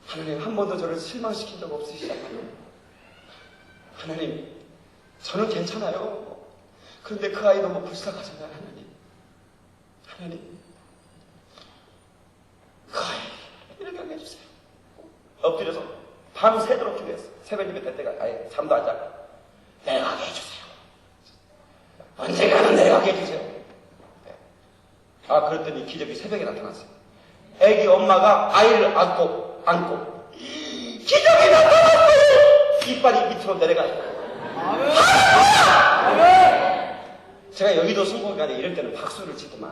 하나님 한 번도 저를 실망시킨 적 없으시잖아요. 하나님 저는 괜찮아요. 그런데 그 아이 너무 불쌍하잖아요. 하나님 그 아이 이렇게 해주세요. 엎드려서 밤새도록 기도했어. 새벽 예배 될 때가 아예 잠도 안 자고 내려가게 해주세요. 언젠가는 내려가게 해주세요. 그랬더니 기적이 새벽에 나타났어요. 애기 엄마가 아이를 안고 기적이 나타났어요. 이빨이 밑으로 내려가요. 아멘. 아멘. 제가 여기도 성공간에 이럴 때는 박수를 치더만.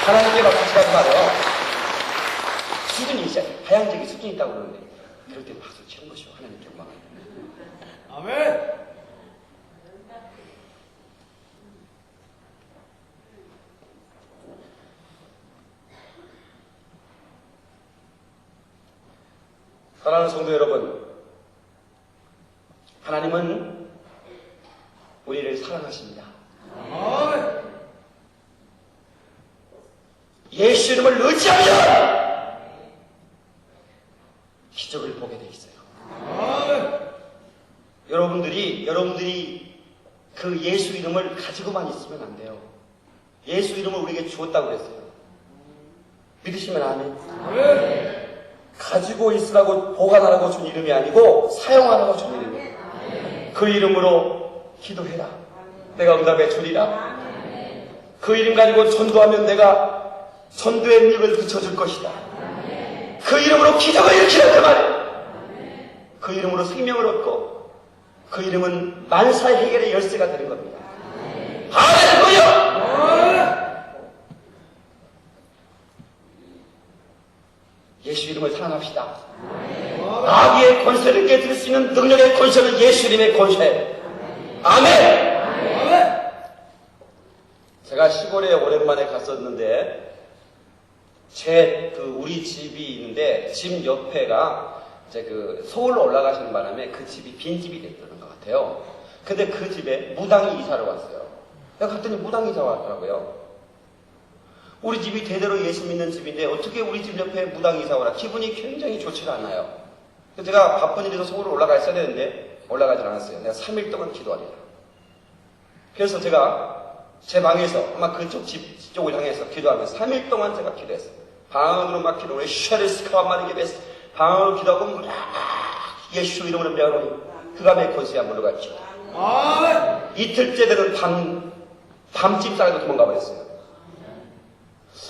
하나님께만 같이 가지 말아요. 수준이 있어요. 하향적인 수준이 있다고 그러는데 그럴 때는 박수를 치는 것이요. 하나님께 영광을. 아멘. 사랑하는 성도 여러분, 하나님은 우리를 사랑하십니다. 아멘. 예수 이름을 의지하면 기적을 보게 돼 있어요. 아멘. 여러분들이 그 예수 이름을 가지고만 있으면 안 돼요. 예수 이름을 우리에게 주었다고 그랬어요. 믿으시면 아멘. 아멘. 가지고 있으라고 보관하라고 준 이름이 아니고 사용하라고 준 이름이에요. 그 이름으로 기도해라. 내가 응답해 주리라. 그 이름 가지고 전도하면 내가 전도의 능력을 그쳐줄 것이다. 그 이름으로 기적을 일으키라 그 말이에요. 그 이름으로 생명을 얻고 그 이름은 만사의 해결의 열쇠가 되는 겁니다. 할렐루야! 예수 이름 이름을 사랑합시다. 마귀의 권세를 깨뜨릴 수 있는 능력의 권세는 예수 이름의 권세. 아멘! 아멘. 제가 시골에 오랜만에 갔었는데 우리 집이 있는데 집 옆에가 이제 서울로 올라가시는 바람에 그 집이 빈집이 됐던 것 같아요. 근데 그 집에 무당이 이사를 왔어요. 내가 갔더니 무당이 이사 왔더라고요. 우리 집이 대대로 예수 믿는 집인데 어떻게 우리 집 옆에 무당이 이사 오라. 기분이 굉장히 좋지가 않아요. 그래서 제가 바쁜 일에서 서울로 올라가 있어야 되는데 올라가질 않았어요. 내가 3일 동안 기도하리라. 그래서 제가 제 방에서 아마 그쪽 집쪽을 향해서 기도하면서 3일 동안 제가 기도했어요. 방언으로 막 기도해 슈아르스카와 마르게 베스 방언으로 기도하고 막 예수 이름으로 배우니 그감의 권세에 물러갔죠. 아멘. 이틀째 되는 밤집 사이로 도망가 버렸어요.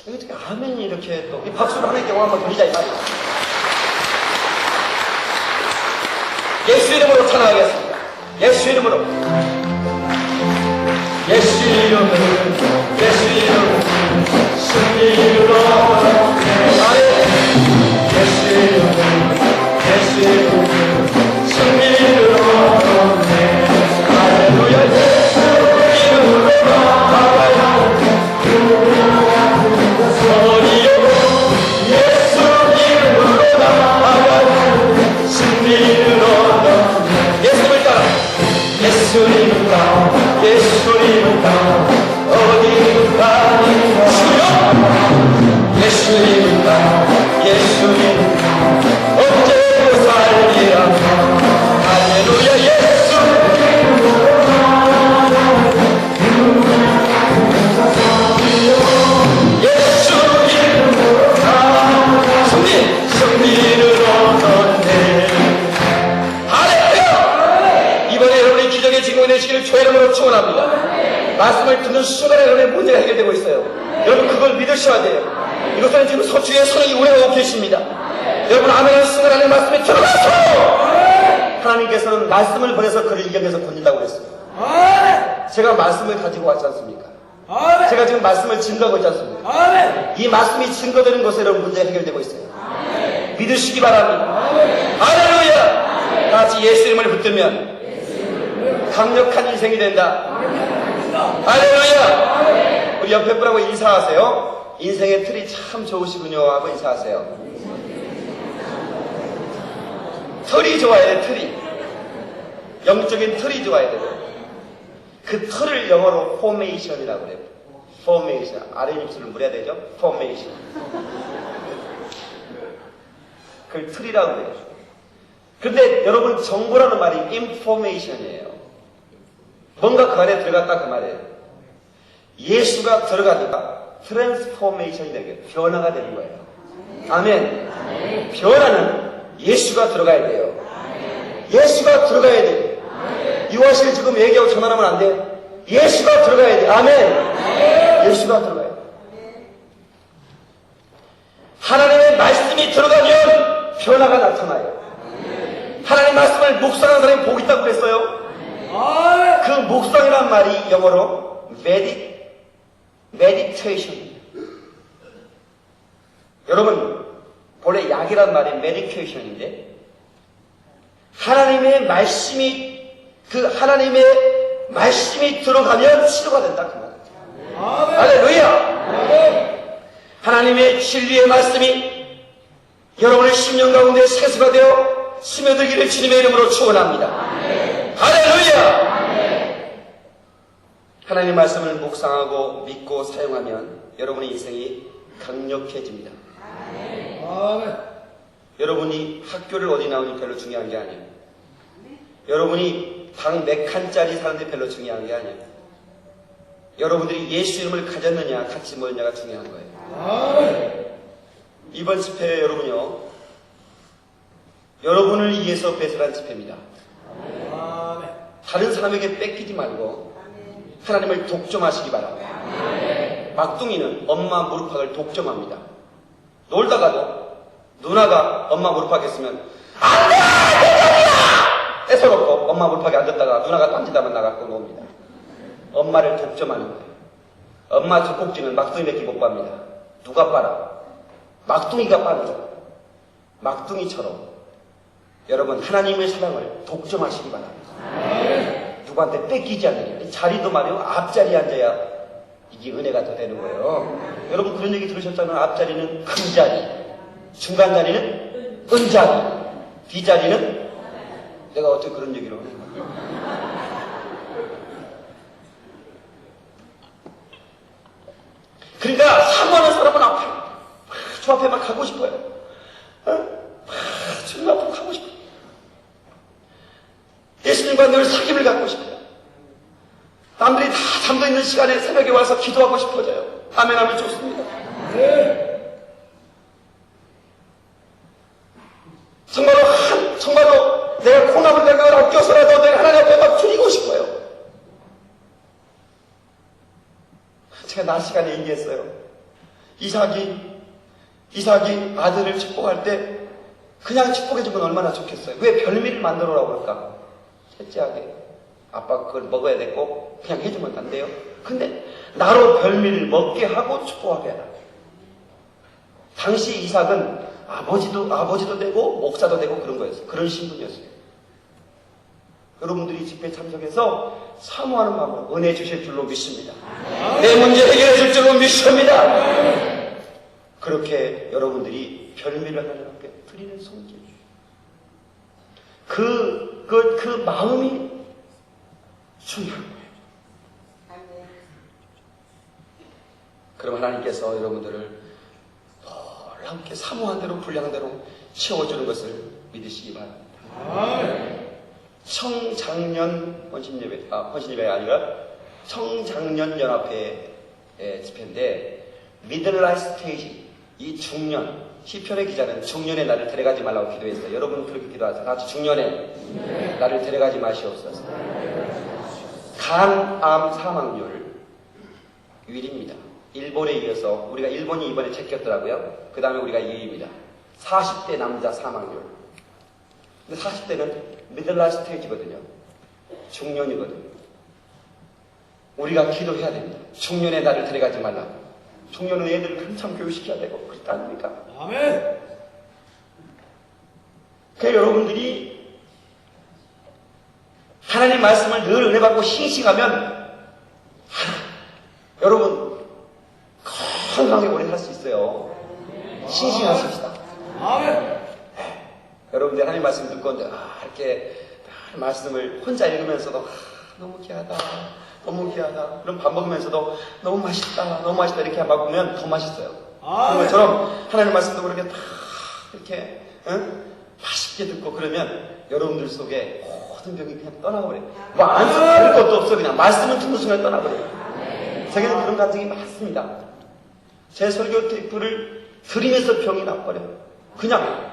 어떻게 아멘이 이렇게 또 이 박수를 하는 경우 한번 돌리자 이 말이에요. 예수 이름으로 찬양하겠습니다. 예수 이름으로. 예수 이름으로. 예수 이름으로. 승리로. 예수 이름으로. 예수 이름으로. 승리로. 할렐루야. 예수 이름으로. 소리로 예수 이름으로 나아가는 승리로. 예수를 따라. 예수님을 따라. 예수님을 따라. 어디를 가니 주여. 예수님을 따라. 예수님을 따라. 언제도 살리라. 할렐루야. 예수 이름으로 나아가는 예수 이름으로 나아가는 승리를 얻었네. 할렐루야. 이번에 여러분이 기적의 증거가 되시기를 주의 이름으로 축원합니다. 말씀을 듣는 순간에 여러분의 문제가 해결되고 있어요. 여러분 그걸 믿으셔야 돼요. 이것은 지금 서주의 손이 우려하고 계십니다. 여러분 아멘하는 순간 안에 말씀에 들어가서 하나님께서는 말씀을 보내서 그를 이겨내서 건진다고 그랬습니다. 제가 말씀을 가지고 왔지 않습니까? 제가 지금 말씀을 증거하고 있지 않습니까? 이 말씀이 증거되는 것에 여러분 문제가 해결되고 있어요. 믿으시기 바랍니다. 할렐루야. 같이 예수 이름을 붙들면 강력한 인생이 된다. 할렐루야. 우리 옆에 분하고 인사하세요. 인생의 틀이 참 좋으시군요 하고 인사하세요. 틀이 좋아야 돼. 틀이 영적인 틀이 좋아야 돼요. 그 틀을 영어로 포메이션이라고 그래요. 포메이션. 아래 입술을 물어야 되죠? 포메이션. 그걸 틀이라고 그래요. 근데 여러분 정보라는 말이 인포메이션이에요. 뭔가 그 안에 들어갔다 그 말이에요. 예수가 들어가니까 트랜스포메이션이 되게 변화가 되는 거예요. 아멘. 변화는 예수가 들어가야 돼요. 예수가 들어가야 돼요. 유아실 지금 얘기하고 전화하면 안 돼. 예수가 들어가야 돼. 아멘. 예수가 들어가야 돼. 하나님의 말씀이 들어가면 변화가 나타나요. 하나님 말씀을 묵상하는 사람이 복 있다고 그랬어요. 그 묵상이란 말이 영어로 meditation. 여러분 본래 약이란 말이 medication인데 하나님의 말씀이 들어가면 치료가 된다 그 말. 할렐루야. 하나님의 진리의 말씀이 여러분의 심령 가운데 세수가 되어 스며들기를 주님의 이름으로 축원합니다. 할렐루야. 하나님의 말씀을 묵상하고 믿고 사용하면 여러분의 인생이 강력해집니다. 여러분이 학교를 어디 나오니 별로 중요한 게 아니에요. 여러분이 방 몇 칸짜리 사는데 별로 중요한 게 아니에요. 여러분들이 예수 이름을 가졌느냐 같이 모였냐가 중요한 거예요. 이번 집회 여러분요, 여러분을 위해서 배설한 집회입니다. 다른 사람에게 뺏기지 말고 하나님을 독점하시기 바랍니다. 막둥이는 엄마 무릎팍을 독점합니다. 놀다가도 누나가 엄마 무릎팍 했으면 안돼! 대장이야! 뺏어놓고 엄마 무릎팍에 앉았다가 누나가 딴짓하면 나가고 놉니다. 엄마를 독점하는 거예요. 엄마 젖꼭지는 막둥이밖에 못 빱니다. 누가 빨아? 막둥이가 빠르죠. 막둥이처럼 여러분 하나님의 사랑을 독점하시기 바랍니다. 누구한테 뺏기지 않는 자리도 말이요. 앞자리에 앉아야 이게 은혜가 더 되는 거예요. 여러분 그런 얘기 들으셨잖아요. 앞자리는 큰 자리, 중간 자리는 은자리, 뒷자리는 내가 어떻게 그런 얘기를 하는 거야. 그러니까 사모하는 사람은 주 앞에 막 가고 싶어요. 주님 앞으로 가고 싶어요. 예수님과 늘 사귐을 갖고 싶어요. 남들이 다 잠도 있는 시간에 새벽에 와서 기도하고 싶어져요. 아멘 하면 좋습니다. 정말로 내가 콩나물 가격을 아껴서라도 내가 하나님 앞에 막 드리고 싶어요. 제가 낮 시간에 얘기했어요. 이삭이 아들을 축복할 때 그냥 축복해주면 얼마나 좋겠어요. 왜 별미를 만들어라고 할까? 셋째하게 아빠가 그걸 먹어야 되고 그냥 해주면 안 돼요. 근데 나로 별미를 먹게 하고 축복하게 해라. 당시 이삭은 아버지도 되고 목사도 되고 그런 거였어요. 그런 신분이었어요. 여러분들이 집회 참석해서 사모하는 마음으로 은혜 주실 줄로 믿습니다. 내 문제 해결해 줄 줄로 믿습니다. 그렇게 여러분들이 별미를 하나님 앞에 드리는 손길. 그 마음이 중요한 거예요. 그럼 하나님께서 여러분들을 놀랍게 사모한 대로 분량한 대로 채워주는 것을 믿으시기 바랍니다. 청장년 헌신예배가 아니라 청장년 연합회 집회인데 미들라이프 스테이지, 이 중년, 시편의 기자는 중년의 나를 데려가지 말라고 기도했어요. 여러분 그렇게 기도하세요. 같이 중년의 나를 데려가지 마시옵소서. 간암 사망률 1위입니다. 일본에 이어서 우리가 일본이 이번에 제꼈더라고요. 그 다음에 우리가 2위입니다. 40대 남자 사망률. 근데 40대는 미들라이프 스테이지거든요. 중년이거든요. 우리가 기도해야 됩니다. 중년의 나를 데려가지 말라고. 중년은 애들을 한참 교육시켜야 되고 그렇지 않습니까? 아멘. 그러니까 여러분들이 하나님 말씀을 늘 은혜 받고 싱싱하면 여러분 건강하게 오래 살 수 있어요. 싱싱하십시다. 아멘. 여러분들 하나님 말씀 듣고 이렇게 말씀을 혼자 읽으면서도 너무 귀하다. 너무 귀하다. 그럼 밥 먹으면서도 너무 맛있다. 너무 맛있다. 이렇게 먹으면 더 맛있어요. 그런 것처럼 하나님 말씀도 그렇게 다 이렇게 맛있게 듣고 그러면 여러분들 속에 모든 병이 그냥 떠나버려요. 뭐 안수 받을 것도 없어. 그냥 말씀을 듣는 순간 떠나버려요. 제게는 그런 감정이 많습니다. 제 설교 테이프를 들으면서 병이 나버려요. 그냥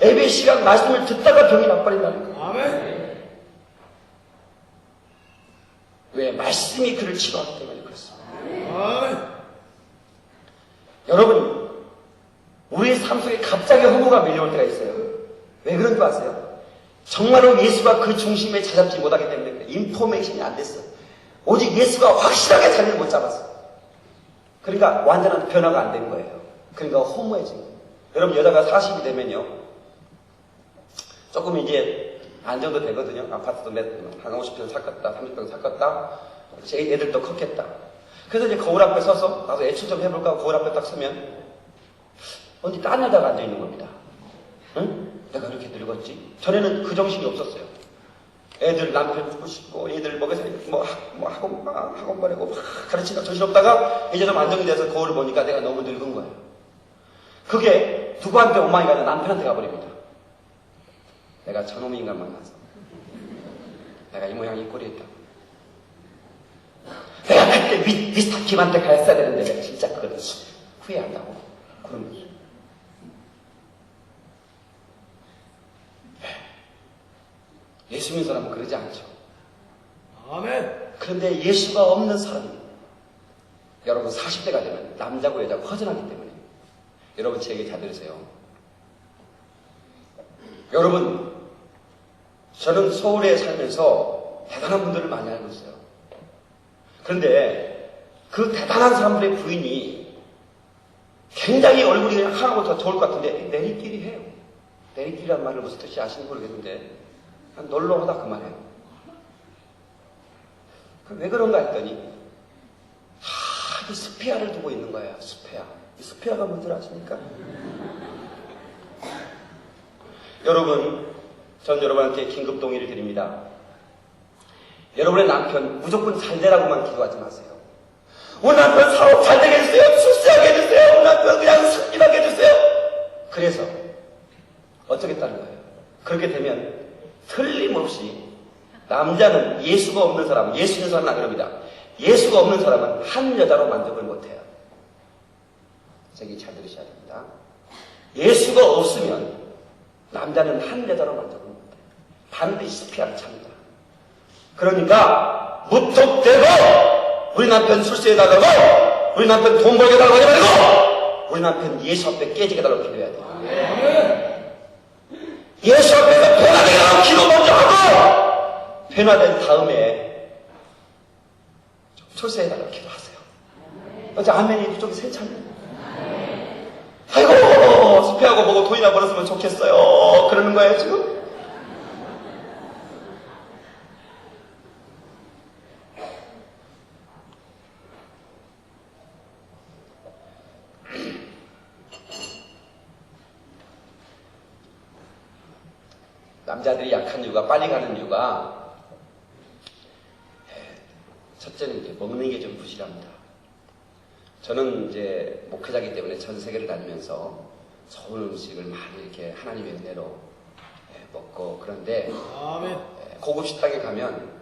예배 시간 말씀을 듣다가 병이 나버린다는 거예요. 아멘. 왜? 말씀이 그를 치료하기 때문에 그렇습니다. 아멘. 여러분, 우리의 삶 속에 갑자기 허무가 밀려올 때가 있어요. 왜 그런 줄 아세요? 정말로 예수가 그 중심에 찾아지 못하기 때문에 그래요. 인포메이션이 안 됐어. 오직 예수가 확실하게 자리를 못 잡았어. 그러니까 완전한 변화가 안 된 거예요. 그러니까 허무해진 거예요. 여러분, 여자가 40이 되면요. 조금 이제 안정도 되거든요. 아파트도 한 50평 샀겠다, 30평 샀겠다. 제 애들도 컸겠다. 그래서 이제 거울 앞에 서서 나도 애출 좀 해볼까 하고 거울 앞에 딱 서면 언제 딴 여자가 앉아있는 겁니다. 응? 내가 이렇게 늙었지? 전에는 그 정신이 없었어요. 애들 남편 주고 싶고 애들 먹여서 학원 보내고 막 가르치다 정신없다가 이제 좀 안정이 돼서 거울을 보니까 내가 너무 늙은 거예요. 그게 누구한테 엉망이 가냐? 남편한테 가버립니다. 내가 저놈 인간 만나서 내가 이 모양 이 꼴이 있다. 내가 그때 미스터 김한테 가였어야 되는데 내가 진짜 그걸 후회한다고 그런 거죠. 예수 믿는 사람은 그러지 않죠. 아멘. 그런데 예수가 없는 사람이 여러분 40대가 되면 남자고 여자고 허전하기 때문에 여러분 제 얘기 잘 들으세요. 여러분 저는 서울에 살면서 대단한 분들을 많이 알고 있어요. 그런데 그 대단한 사람들의 부인이 굉장히 얼굴이 하나고 더 좋을 것 같은데 내리끼리 해요. 내리끼리란 말을 무슨 뜻이 아시는지 모르겠는데 널널하다 그 말이에요. 왜 그런가 했더니 이 스페아를 두고 있는 거예요. 스페아. 이 스페아가 뭔지 아십니까? 여러분, 전 여러분한테 긴급 동의를 드립니다. 여러분의 남편 무조건 잘 되라고만 기도하지 마세요. 우리 남편 사업 잘 되게 해주세요. 출세하게 해주세요. 우리 남편 그냥 승진하게 해주세요. 그래서 어쩌겠다는 거예요. 그렇게 되면 틀림없이 남자는 예수가 없는 사람, 예수 있는 사람은 안 그럽니다. 예수가 없는 사람은 한 여자로 만족을 못해요. 저기 잘 들으셔야 됩니다. 예수가 없으면 남자는 한 여자로 만족을 못해요. 반드시 스피아를 찹니다. 그러니까 무턱대고 우리 남편 출세해달라고, 우리 남편 돈 벌게 달라고 하지 말고 우리 남편 예수 앞에 깨지게 달라고 기도해야 돼요. 예수 앞에서 변화되게 달라고 기도 먼저 하고 변화된 다음에 출세해달라고 기도하세요. 어째 아멘이 좀 세찬네. 아이고 스페하고 보고 돈이나 벌었으면 좋겠어요. 그러는 거예요 지금? 남자들이 약한 이유가, 빨리 가는 이유가, 첫째는 이제 먹는 게 좀 부실합니다. 저는 이제 목회자이기 때문에 전 세계를 다니면서 좋은 음식을 많이 이렇게 하나님의 은혜로 먹고, 그런데 고급 식당에 가면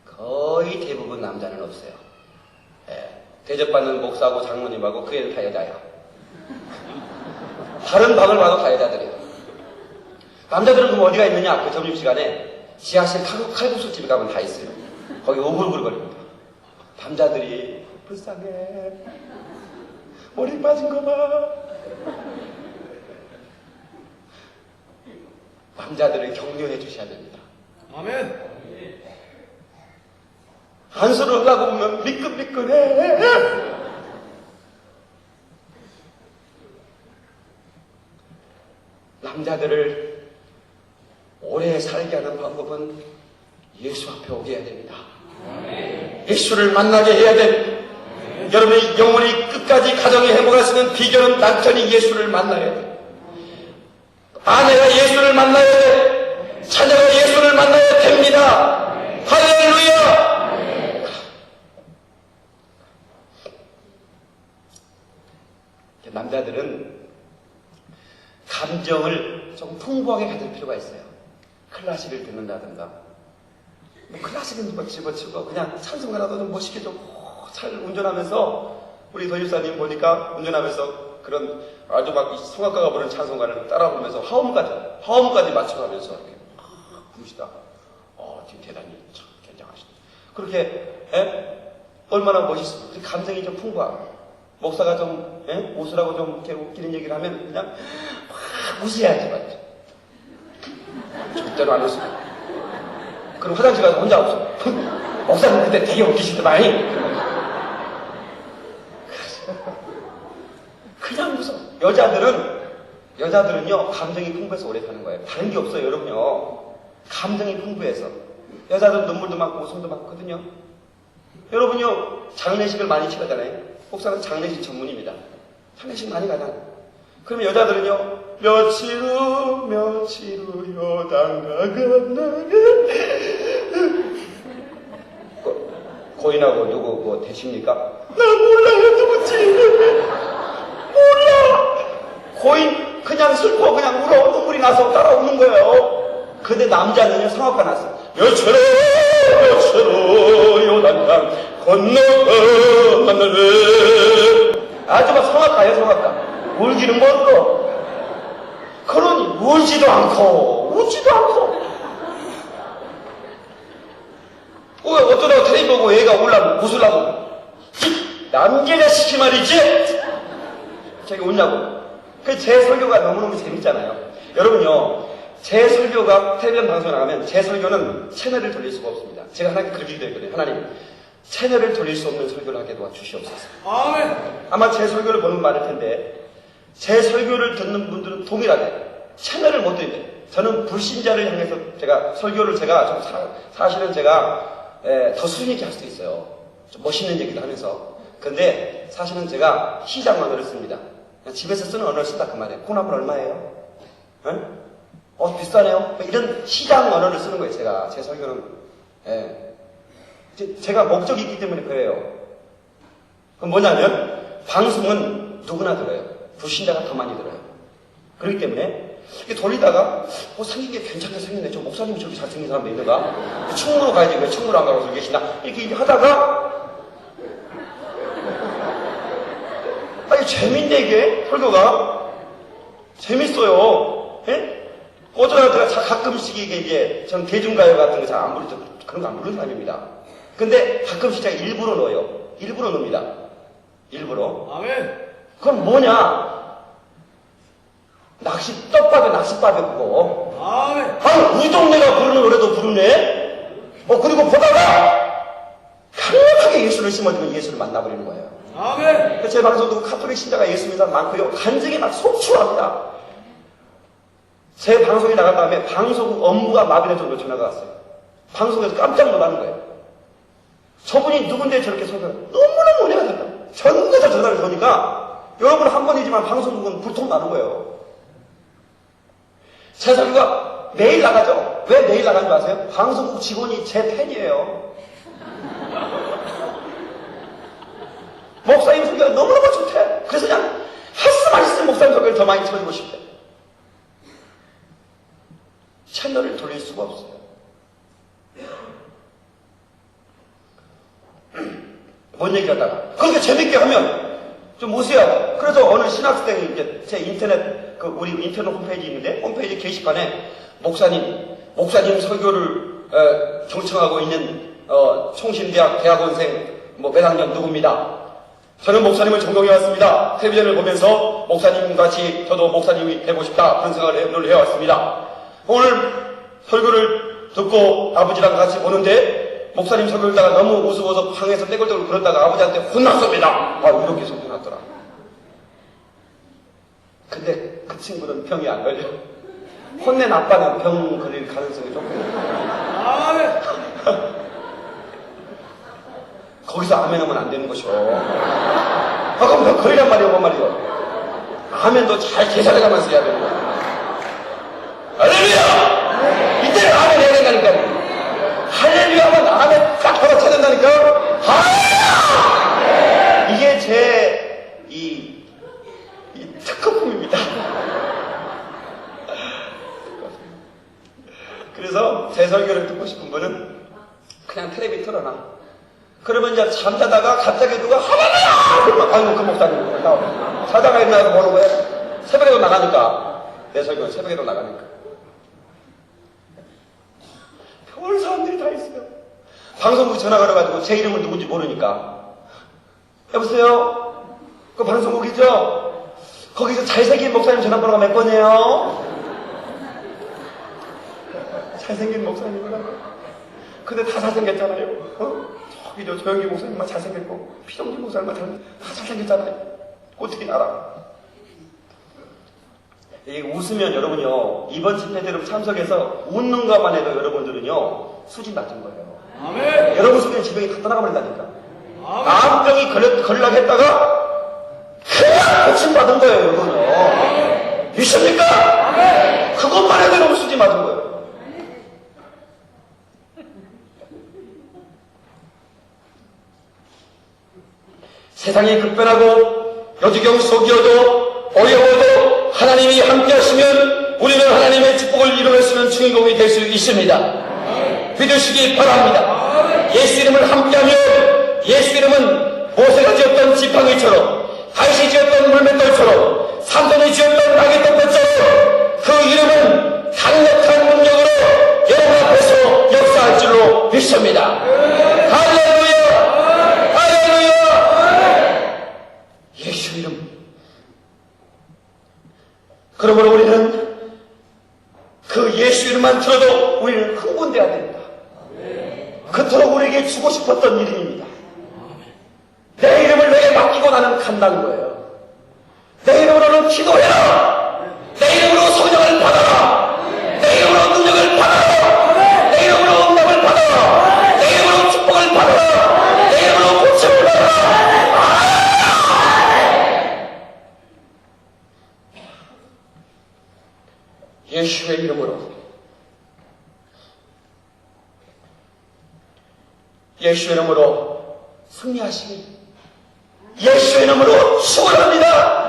거의 대부분 남자는 없어요. 대접받는 목사하고 장모님하고 그 애는 다 여자야. 다른 방을 봐도 다 여자들이에요. 남자들은 그럼 어디가 있느냐? 그 점심시간에 지하실 칼국수 집에 가면 다 있어요. 거기 오글오글거립니다. 남자들이 불쌍해. 머리 빠진 거 봐. 남자들을 격려해 주셔야 됩니다. 아멘. 한수를 하려고 보면 미끈미끈해. 남자들을 오래 살게 하는 방법은 예수 앞에 오게 해야 됩니다. 예수를 만나게 해야 됩니다. 여러분의 영혼이 끝까지 가정이 행복할 수 있는 비결은 남편이 예수를 만나야 돼요. 아내가 예수를 만나야 돼. 자녀가 예수를 만나야 됩니다. 할렐루야. 남자들은 감정을 좀 풍부하게 가질 필요가 있어요. 클래식을 듣는다든가, 뭐 클래식은 뭐 집어치고 그냥 찬송가라도 좀 멋있게 좀 잘 운전하면서, 우리 도집사님 보니까 운전하면서 그런 아주 막 성악가가 부르는 찬송가를 따라 부르면서 화음까지 맞춰가면서 이렇게 부르시다. 대단히 참 굉장하시다. 그렇게 얼마나 멋있어. 감정이 좀 풍부하고, 목사가 좀 웃으라고 좀 이렇게 웃기는 얘기를 하면 그냥 막 웃어야지 맞죠. 절대로 안 웃어요. 그럼 화장실 가서 혼자 웃어. 목사님 그때 되게 웃기시더만이. 그냥 웃어. 여자들은요 감정이 풍부해서 오래 사는 거예요. 다른 게 없어요. 여러분요, 감정이 풍부해서. 여자들은 눈물도 많고 웃음도 많거든요. 여러분요, 장례식을 많이 치르잖아요. 목사는 장례식 전문입니다. 장례식 많이 가잖아요. 그러면 여자들은요, 며칠 후 요단가 건너가. 고인하고 누구 뭐 되십니까? 나 몰라요. 누구지? 몰라. 고인 그냥 슬퍼, 그냥 울어. 눈물이 나서 따라오는 거예요. 근데 남자는요, 성악가 났어. 며칠 후 요단강 건너가 하늘을. 아주 막 성악가예요, 성악가. 울기는 못 울어. 그러니 울지도 않고 웃지도 않고. 어쩌다가 텔레비 보고 애가 웃으려고. 남자가 시키 말이지. 저기 웃냐고. 제 설교가 너무너무 재밌잖아요. 여러분요, 제 설교가 텔레비전 방송에 나가면 제 설교는 채널을 돌릴 수가 없습니다. 제가 하나님께 그렇게 기도했거든요. 하나님, 채널을 돌릴 수 없는 설교를 하게 도와주시옵소서. 아멘. 아마 제 설교를 보는 많을 텐데 제 설교를 듣는 분들은 동일하게 채널을 못 돌리는데 저는 불신자를 향해서 설교를 좀 사실은 제가 더 수준 있게 할 수도 있어요. 좀 멋있는 얘기도 하면서. 근데 사실은 제가 시장 언어를 씁니다. 그냥 집에서 쓰는 언어를 쓴다 그 말이에요. 콩나물 얼마예요? 응? 비싸네요? 이런 시장 언어를 쓰는 거예요. 제 설교는. 제가 목적이 있기 때문에 그래요. 그럼 뭐냐면 방송은 누구나 들어요. 불신자가 더 많이 들어요. 그렇기 때문에 이렇게 돌리다가 생긴 게 괜찮게 생겼네. 저 목사님이 저렇게 잘생긴 사람도 있는가? 충무로 가야지. 왜 충무로 안 가고 계시나? 이렇게 하다가 아니 재밌네 이게 설교가 재밌어요. 예? 어쩌다 제가 가끔씩 이게 전 대중가요 같은 거 잘 안 부르죠. 그런 거 안 부르는 사람입니다. 근데 가끔씩 제가 일부러 넣어요. 일부러 넣습니다. 일부러. 아멘. 그럼 뭐냐? 떡밥에 낚싯밥에 그거. 아멘. 우리 동네가 부르는 노래도 부르네? 그리고 보다가 강력하게 예수를 심어주면 예수를 만나버리는 거예요. 아멘. 제 방송도 카톨릭 신자가 예수 믿는 사람 많고요. 간증이 막 속출합니다. 제 방송이 나간 다음에 방송국 업무가 마비될 정도로 전화가 왔어요. 방송에서 깜짝 놀라는 거예요. 저분이 누군데 저렇게 설교를 너무너무 은혜가 됐다. 전국에서 전화를 오니까 여러분 한 번이지만 방송국은 불통 나는 거예요. 제 설교가 매일 나가죠. 왜 매일 나가는 줄 아세요? 방송국 직원이 제 팬이에요. 목사님 설교가 너무너무 좋대. 그래서 그냥 말씀 목사님 설교를 더 많이 쳐주고 싶대. 채널을 돌릴 수가 없어요. 뭔 얘기 하다가 그렇게 재밌게 하면 좀 웃어야. 그래서 어느 신학생이 이제 제 인터넷 우리 인터넷 홈페이지 있는데 홈페이지 게시판에 목사님 설교를 경청하고 있는 총신대학 대학원생 몇 학년 누구입니다. 저는 목사님을 존경해 왔습니다. 텔레비전을 보면서 목사님 같이 저도 목사님이 되고 싶다 그런 생각을 늘 해왔습니다. 오늘 설교를 듣고 아버지랑 같이 보는데 목사님 설교 듣다가 너무 우스워서 방에서 떼굴떼굴 그러다가 아버지한테 혼났습니다. 이렇게 혼났더라. 근데 그 친구는 병이 안 걸려. 혼낸 아빠는 병 걸릴 가능성이 조금 있어요. 아멘. 거기서 아멘하면 안 되는 것이오. 그럼 거리란 말이오, 뭔 말이오. 아멘도 잘 계산해가면서 해야 되는 거야. 할렐루야! 이때는 아멘 해야 된다니까. 할렐루야 하면 아멘 딱 걸어쳐야 된다니까. 할렐루야! 이게 제 특허품입니다. 그래서 제 설교를 듣고 싶은 분은 그냥 텔레비 틀어놔. 그러면 이제 잠자다가 갑자기 누가 할렐루야! 그러면 아이고 그 목사님 자다가 일어나서 뭐는 거야? 새벽에도 나가니까. 내 설교는 새벽에도 나가니까. 별 사람들이 다 있어요. 방송국 전화 걸어가지고 제 이름은 누군지 모르니까. 여보세요? 그 방송국이죠? 거기서 잘생긴 목사님 전화번호가 몇 번이에요? 잘생긴 목사님이라고. 근데 다 잘생겼잖아요. 저기 조영기 목사님만 잘생겼고 피정진 목사님만 다 잘생겼잖아요. 어떻게 알아? 이게 웃으면 여러분요 이번 집회 여러분 참석해서 웃는 것만 해도 여러분들은요 수준 낮은 거예요. 아멘. 여러분 속에 지병이 다 떠나가버린다니까. 아멘. 암병이 걸려고 했다가 그냥 고침받은 거예요 여러분요. 믿습니까? 아멘. 그것만 해도 여러분 수준 맞은 거예요. 세상이 급변하고 여지경 속이어도 어려워도 하나님이 함께 하시면 우리는 하나님의 축복을 이루어낼 수 있는 주인공이 될 수 있습니다. 믿으시기 바랍니다. 예수 이름을 함께하면 예수 이름은 모세가 지었던 지팡이처럼 다윗이 지었던 물맷돌처럼 삼손이 지었던 나귀떡처럼 그 이름은 강력한 능력으로 여러분 앞에서 역사할 줄로 믿습니다. 할렐루야! 예수 이름. 그러므로 우리는 그 예수 이름만 들어도 우리는 흥분돼야 됩니다. 그토록 우리에게 주고 싶었던 이름입니다. 하고 나는 간다는 거예요. 내 이름으로는 기도해라. 내 이름으로 성령을 받아라. 내 이름으로 능력을 받아라. 내 이름으로 응답을 받아라. 내 이름으로 축복을 받아라. 내 이름으로 고침을 받아라. 예수의 이름으로, 예수의 이름으로 승리하시기, 예수의 이름으로 축원합니다.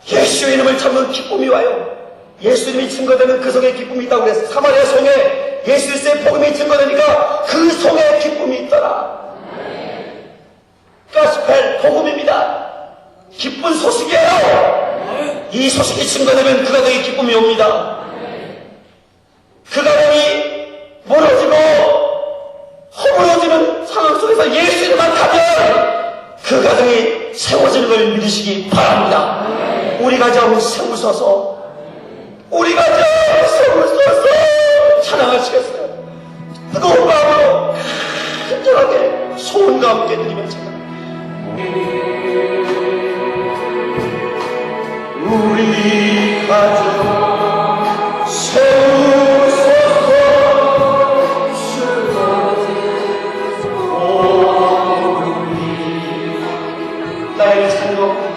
예수의 이름을 찾는 기쁨이 와요. 예수님이 증거되는 그 성에 기쁨이 있다고 그랬어요. 사마리아 성에 예수 그리스도의 복음이 증거되니까 그 성에 기쁨이 있더라. 가스펠 복음입니다. 기쁜 소식이에요. 이 소식이 증거되면 그 가정에 기쁨이 옵니다. 그 가정이 무너지고 허물어지는 상황 속에서 예수 이름만 가면 그 가정이 세워지는 걸 믿으시기 바랍니다. 우리 가정 세우소서. 우리 가정 세우소서. 찬양하시겠어요? 뜨거운 마음으로 간절하게 소원과 함께 드리면 제가 우리 가정 세우소서. 나의 자녀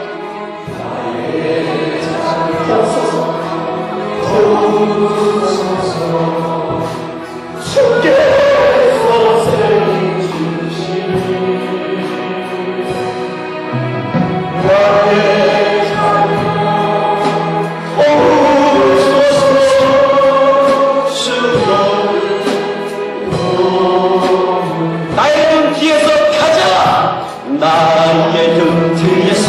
나의 등 뒤에서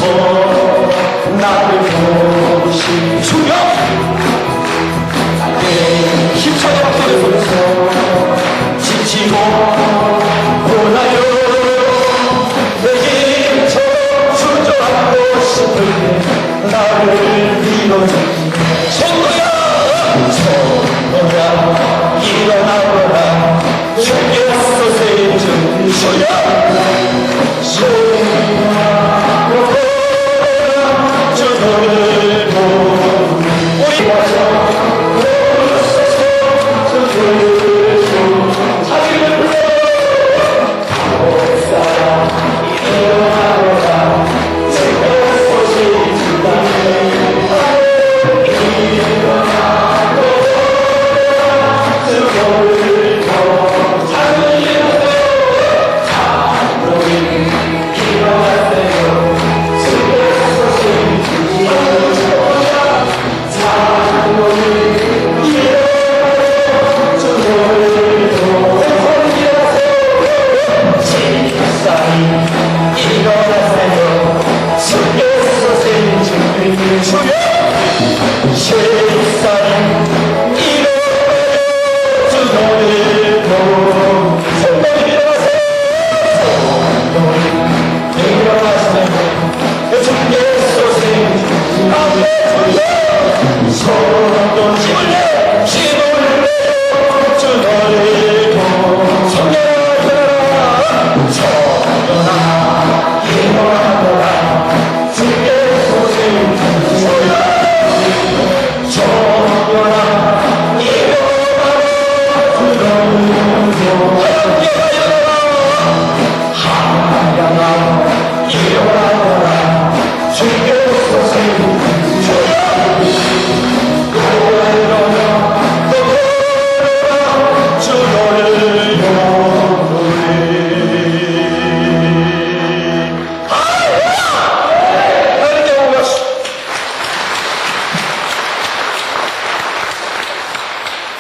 나를 보신 주여, 나의 힘차게 박수를 보면서 지치고 고나요 내게 저 주저하고 싶을 나를 밀어주신 성도야 일어나거라 주께서 세준 주여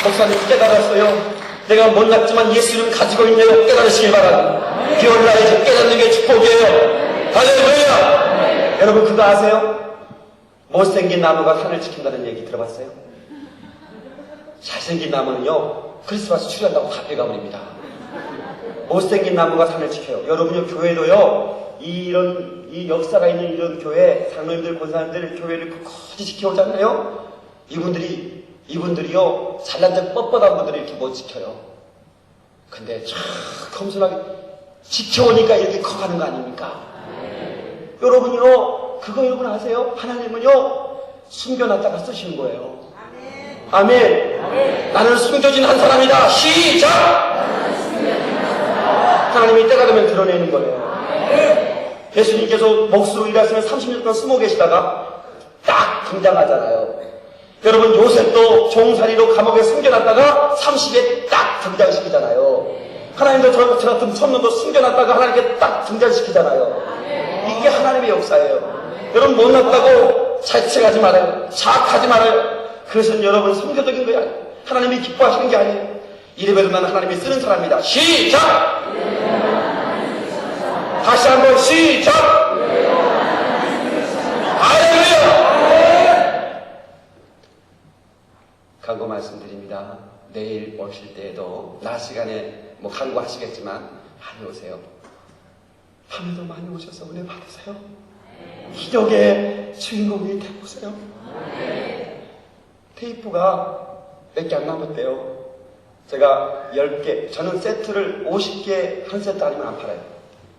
목사님 깨달았어요. 내가 못났지만 예수 이름 가지고 있네요. 깨달으시길 바랍니다. 비올라이즈 깨닫는 게 축복이에요. 할렐루야. 여러분 그거 아세요? 못생긴 나무가 산을 지킨다는 얘기 들어봤어요? 잘생긴 나무는요 크리스마스 추리한다고 다 빼가버립니다. 못생긴 나무가 산을 지켜요. 여러분요 교회도요 이 역사가 있는 이런 교회 장로님들 권사님들 교회를 굳이 지켜오잖아요. 이분들이요 잘난 척 뻣뻣한 분들이 이렇게 못 지켜요. 근데 참 겸손하게 지켜오니까 이렇게 커가는 거 아닙니까? 여러분요, 그거 여러분 아세요? 하나님은요, 숨겨놨다가 쓰시는 거예요. 아멘. 나는 숨겨진 한 사람이다. 시작! 하나님이 때가 되면 드러내는 거예요. 예수님께서 목수로 일하시면 30년 동안 숨어 계시다가 딱 등장하잖아요. 여러분, 요셉도 종살이로 감옥에 숨겨놨다가 30에 딱 등장시키잖아요. 하나님도 저 같은 천년도 숨겨놨다가 하나님께 딱 등장시키잖아요. 이게 하나님의 역사예요. 여러분, 못났다고 자책하지 말아요. 자학하지 말아요. 그것은 여러분 성교적인 거야. 하나님이 기뻐하시는 게 아니에요. 이래봬도 나는 하나님이 쓰는 사람이다. 시작! 다시 한번 시작! 할렐루야! 강구 말씀드립니다. 내일 오실 때에도 낮 시간에 강구하시겠지만 많이 오세요. 밤에도 많이 오셔서 은혜 받으세요. 기적의 주인공이 되보세요. 테이프가 몇 개 안 남았대요. 제가 10개, 저는 세트를 50개 한 세트 아니면 안 팔아요.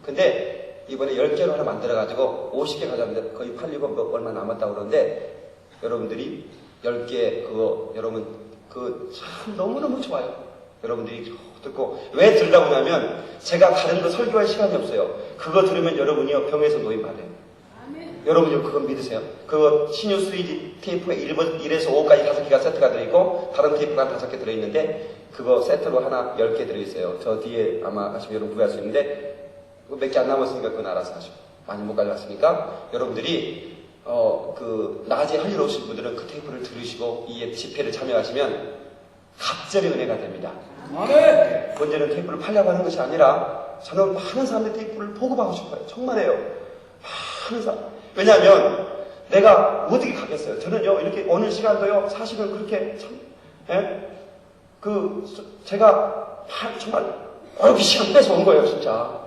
근데 이번에 10개로 하나 만들어가지고 50개 가져왔는데 거의 팔리고 얼마 남았다고 그러는데 여러분들이 10개 그거 여러분 참 너무너무 좋아요. 여러분들이 듣고 왜 들으라고 하면 제가 다른 거 설교할 시간이 없어요. 그거 들으면 여러분이요 병에서 노임 받아요. 여러분이 그건 믿으세요. 그거 신유 스위지 테이프에 1에서 5까지 5개가 세트가 들어있고 다른 테이프가 5개 들어있는데 그거 세트로 하나 10개 들어있어요. 저 뒤에 아마 아시면 여러분 구할 수 있는데 그거 몇 개 안 남았으니까 그건 알아서 하시고 많이 못 가져왔으니까 여러분들이 낮에 할 일 없으신 분들은 그 테이프를 들으시고 이 집회를 참여하시면 갑절의 은혜가 됩니다. 문제는 테이프를 팔려고 하는 것이 아니라 저는 많은 사람들 테이프를 보고받고 싶어요. 정말이에요. 많은 사람. 왜냐하면 내가 어떻게 가겠어요? 저는요 이렇게 어느 시간도요 사실은 그렇게 참 제가 정말 어렵게 시간 빼서 온 거예요 진짜.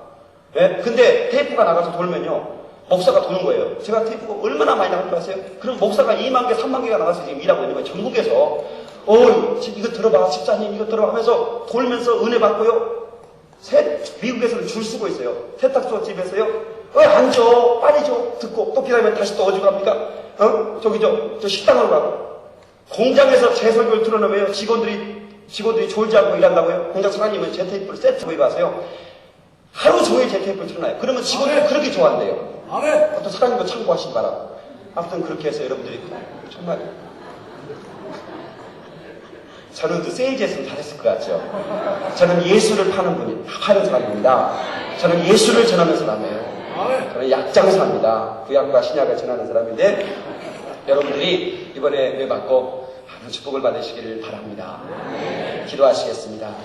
근데 테이프가 나가서 돌면요 목사가 도는 거예요. 제가 테이프가 얼마나 많이 나갈 줄 아세요? 그럼 목사가 2만 개 3만 개가 나가서 지금 일하고 있는 거예요. 전국에서 이거 들어봐 집사님 이거 들어봐 하면서 돌면서 은혜 받고요. 미국에서는 줄 서고 있어요. 세탁소 집에서요 앉아 빨리 줘 듣고 또 기다리면 다시 또 어디 갑니까? 저 식당으로 가고 공장에서 제 설교를 틀어놓으면 직원들이 졸지 않고 일한다고요. 공장 사장님은 제 테이프를 세트로 가세요. 하루 종일 제 테이프를 틀어놔요. 그러면 직원들이 그렇게 좋아한대요. 또 사장님도 참고하시기 바라고. 아무튼 그렇게 해서 여러분들이 정말 저는 또 세일즈에서는 잘했을 것 같죠. 저는 예수를 파는 사람입니다. 저는 예수를 전하는 사람이에요. 저는 약장사입니다. 구약과 신약을 전하는 사람인데 여러분들이 이번에 은혜 받고 많은 축복을 받으시기를 바랍니다. 기도하시겠습니다.